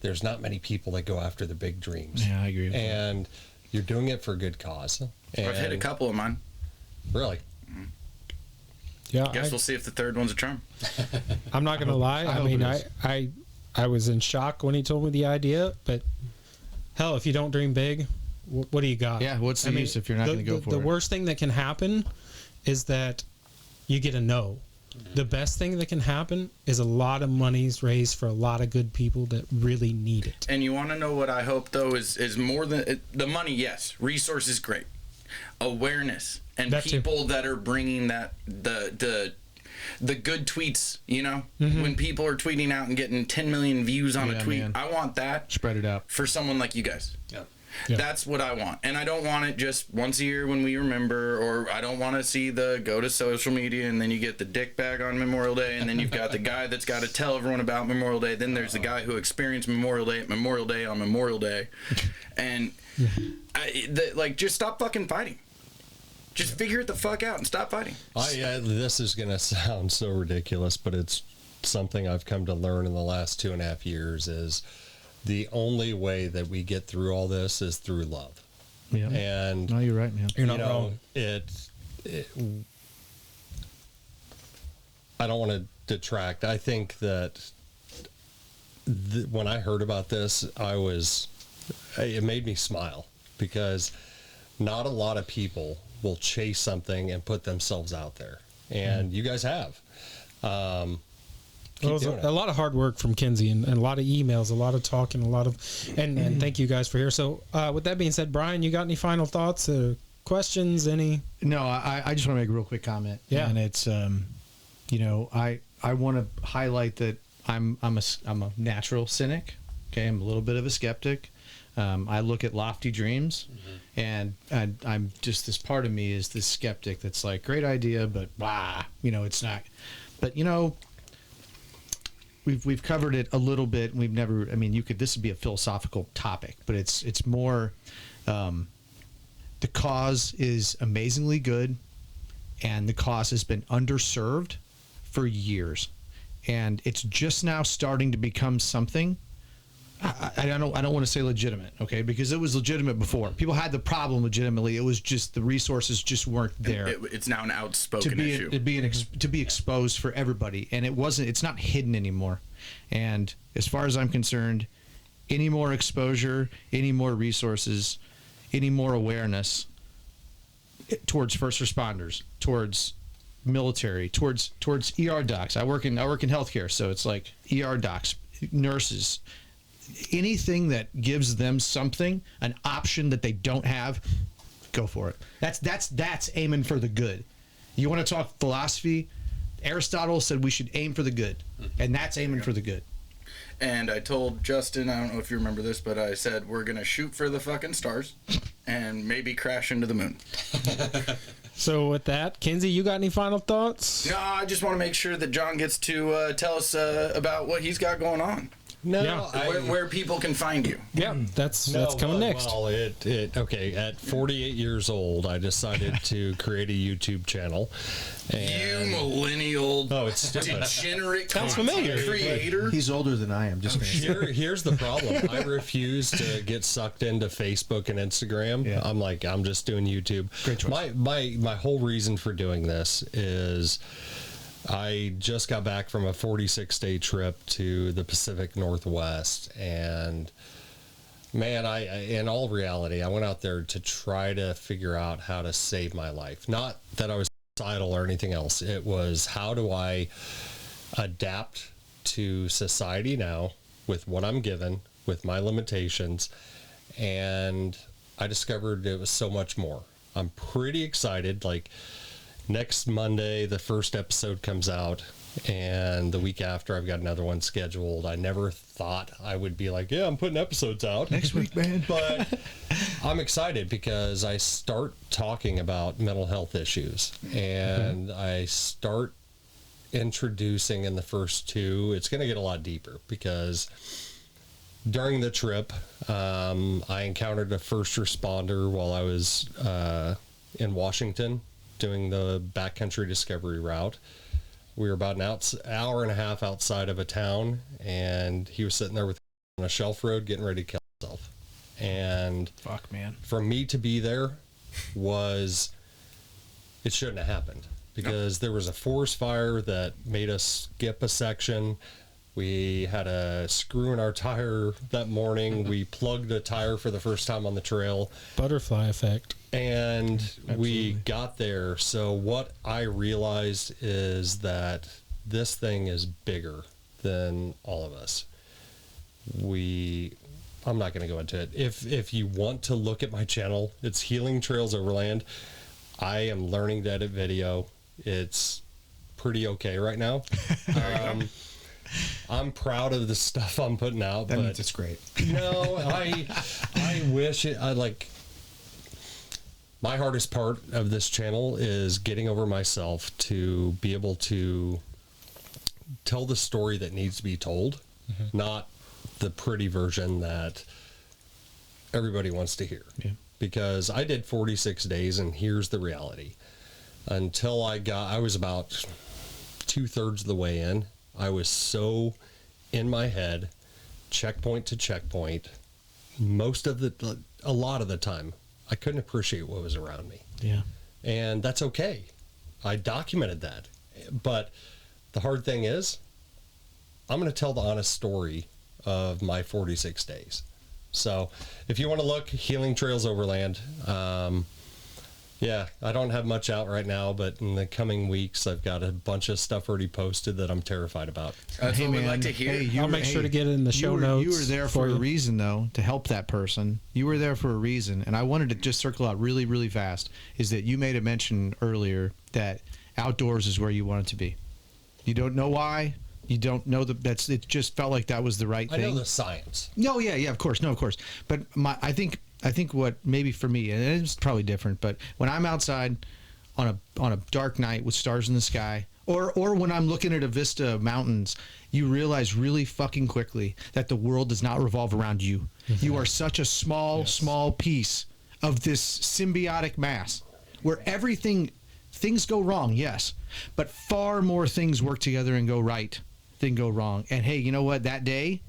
there's not many people that go after the big dreams. Yeah, I agree with and you're doing it for a good cause. I've hit a couple of mine. Really? Yeah, Guess we'll see if the third one's a charm. I'm not gonna lie. I hope mean, it is. I was in shock when he told me the idea, but hell, if you don't dream big, what do you got? Yeah, what's the use if you're not going to go for it? it? The worst thing that can happen is that you get a no. The best thing that can happen is a lot of money's raised for a lot of good people that really need it. And you want to know what I hope, though, is more than the money. Yes, resources, great. Awareness and That too. people that are bringing that the good tweets. You know, when people are tweeting out and getting 10 million views on a tweet, man. I want that Spread it out. for someone like you guys. Yeah. Yeah. That's what I want. And I don't want it just once a year when we remember, or I don't want to see the go to social media and then you get the dick bag on Memorial Day, and then you've got the guy that's got to tell everyone about Memorial Day. Then there's the guy who experienced Memorial Day on Memorial Day. And just stop fucking fighting. Just figure it the fuck out and stop fighting. This is going to sound so ridiculous, but it's something I've come to learn in the last 2.5 years is the only way that we get through all this is through love. Yeah. And No, you're right, man. You're not wrong. I don't want to detract. I think that when I heard about this, it made me smile, because not a lot of people will chase something and put themselves out there. And you guys have. Well, it was a lot of hard work from Ken-Zee and a lot of emails, a lot of talking, and thank you guys for here. So with that being said, Brian, you got any final thoughts, questions, any? No, I just want to make a real quick comment. Yeah. And it's, I want to highlight that I'm a natural cynic. Okay. I'm a little bit of a skeptic. I look at lofty dreams, and I'm just, this part of me is this skeptic that's like, great idea, but it's not. But we've covered it a little bit. We've never. I mean, this would be a philosophical topic, but it's more. The cause is amazingly good, and the cause has been underserved for years, and it's just now starting to become something. I don't want to say legitimate, okay, because it was legitimate before. People had the problem legitimately. It was just the resources just weren't there. It's now an outspoken issue. To be exposed for everybody, and it's not hidden anymore. And as far as I'm concerned, any more exposure, any more resources, any more awareness towards first responders, towards military, towards ER docs. I work in healthcare, so it's like ER docs, nurses, anything that gives them something, an option that they don't have, go for it. That's aiming for the good. You want to talk philosophy? Aristotle said we should aim for the good, and that's aiming for the good. And I told Justin, I don't know if you remember this, but I said we're gonna shoot for the fucking stars and maybe crash into the moon. So with that, Ken-Zee, you got any final thoughts? No, I just want to make sure that John gets to tell us about what he's got going on. No, Yeah. Where people can find you. Yeah, that's coming next. Well, okay. At 48 years old, I decided to create a YouTube channel. And You millennial it's stupid. degenerate Sounds content familiar. creator. He's older than I am. Just Here's the problem. I refuse to get sucked into Facebook and Instagram. Yeah. I'm just doing YouTube. Great choice. My whole reason for doing this is I just got back from a 46-day trip to the Pacific Northwest, and man, I in all reality, I went out there to try to figure out how to save my life. Not that I was suicidal or anything else. It was, how do I adapt to society now with what I'm given, with my limitations, and I discovered it was so much more. I'm pretty excited. Like, next Monday, the first episode comes out, and the week after, I've got another one scheduled. I never thought I would be like, yeah, I'm putting episodes out next week, man. But I'm excited because I start talking about mental health issues, and I start introducing in the first two. It's going to get a lot deeper because during the trip, I encountered a first responder while I was in Washington doing the backcountry discovery route. We were about an hour and a half outside of a town, and he was sitting there on a shelf road getting ready to kill himself. And fuck, man, for me to be there it shouldn't have happened, because there was a forest fire that made us skip a section. We had a screw in our tire that morning. We plugged a tire for the first time on the trail. Butterfly effect. And we Absolutely. got there. So what I realized is that this thing is bigger than all of us. I'm not going to go into it. If you want to look at my channel, it's Healing Trails Overland. I am learning to edit video. It's pretty okay right now. I'm proud of the stuff I'm putting out. That but means it's great. No, I wish my hardest part of this channel is getting over myself to be able to tell the story that needs to be told, not the pretty version that everybody wants to hear. Yeah. Because I did 46 days, and here's the reality. Until I was about 2/3 of the way in. I was so in my head, checkpoint to checkpoint, a lot of the time, I couldn't appreciate what was around me. Yeah. And that's okay. I documented that. But the hard thing is, I'm going to tell the honest story of my 46 days. So if you want to look, Healing Trails Overland. Yeah, I don't have much out right now, but in the coming weeks, I've got a bunch of stuff already posted that I'm terrified about. That's what we'd like to hear. Hey, I'll make sure to get it in the show notes. You were there for a reason, though, to help that person. You were there for a reason, and I wanted to just circle out really, really fast, is that you made a mention earlier that outdoors is where you wanted to be. You don't know why. You don't know it just felt like that was the right thing. I know the science. No, yeah, of course. But I think what maybe for me, and it's probably different, but when I'm outside on a dark night with stars in the sky, or when I'm looking at a vista of mountains, you realize really fucking quickly that the world does not revolve around you. Mm-hmm. You are such a small piece of this symbiotic mass where things go wrong, yes, but far more things work together and go right than go wrong. And hey, you know what? That day,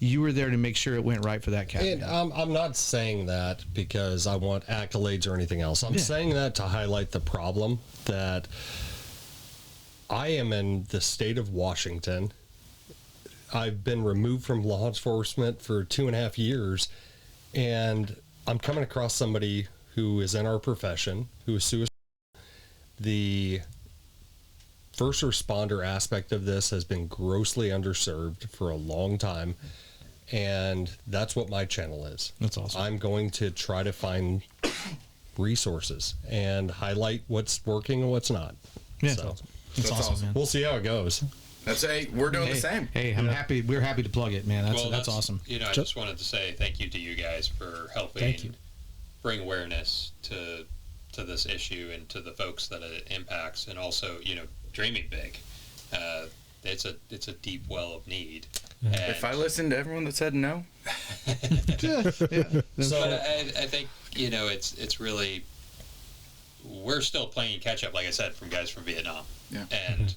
you were there to make sure it went right for that cat. And I'm not saying that because I want accolades or anything else. I'm saying that to highlight the problem that I am in the state of Washington. I've been removed from law enforcement for 2.5 years, and I'm coming across somebody who is in our profession, who is suicidal. The first responder aspect of this has been grossly underserved for a long time, and that's what my channel is. That's awesome. I'm going to try to find resources and highlight what's working and what's not. Yeah, So that's awesome, man. we'll see how it goes. That's we're doing the same. Hey, I'm happy. We're happy to plug it, man. That's awesome. You know, I just wanted to say thank you to you guys for helping bring awareness to this issue and to the folks that it impacts, and also, you know, dreaming big. It's a deep well of need. And If I listened to everyone that said no, so I think, you know, it's really, we're still playing catch up, like I said, from guys from Vietnam. Yeah. And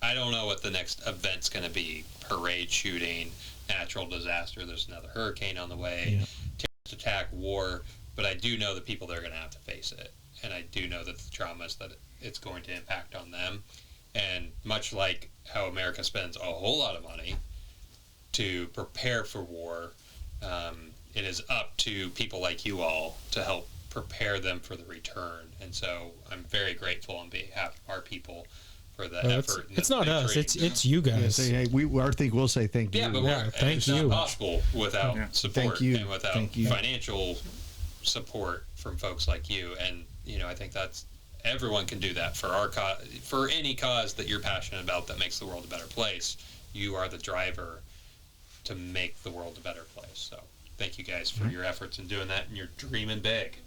I don't know what the next event's going to be. Parade shooting, natural disaster. There's another hurricane on the way. Terrorist attack, war. But I do know the people that are going to have to face it. And I do know that the traumas that it's going to impact on them. And much like how America spends a whole lot of money to prepare for war, it is up to people like you all to help prepare them for the return. And so I'm very grateful on behalf of our people for the effort. It's not us. It's you guys. Hey, I think we'll say thank you. Yeah, but thank it's you. not possible without support Thank you. and without Thank you. financial support from folks like you. And, you know, I think that's, everyone can do that for our cause, for any cause that you're passionate about that makes the world a better place. You are the driver to make the world a better place. So thank you guys for your efforts in doing that, and you're dreaming big.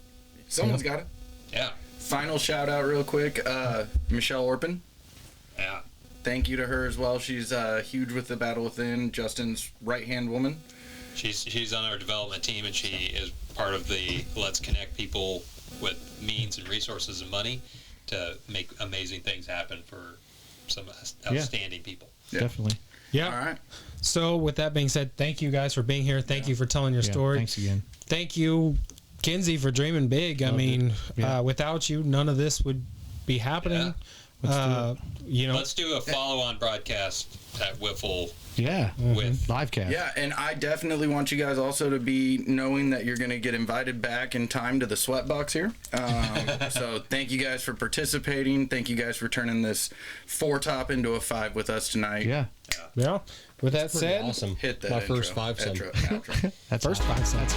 someone's got it. Yeah. Final shout out, real quick. Michelle Orpin. Yeah. Thank you to her as well. She's huge with the Battle Withen. Justin's right hand woman. She's on our development team, and she is part of the Let's Connect people with means and resources and money to make amazing things happen for some outstanding people. Yeah. Definitely. Yeah. All right. So with that being said, thank you guys for being here. Thank you for telling your story. Thanks again. Thank you, Ken-Zee, for dreaming big. I mean, without you, none of this would be happening. You know, Let's do a follow-on broadcast at Wiffle. Yeah. With live cast. Yeah, and I definitely want you guys also to be knowing that you're going to get invited back in time to the Sweatbox here. So thank you guys for participating. Thank you guys for turning this 4-top into a 5 with us tonight. Yeah. With that said, Awesome. Hit that My intro, first 5 cent. outro. That's first 5 cents.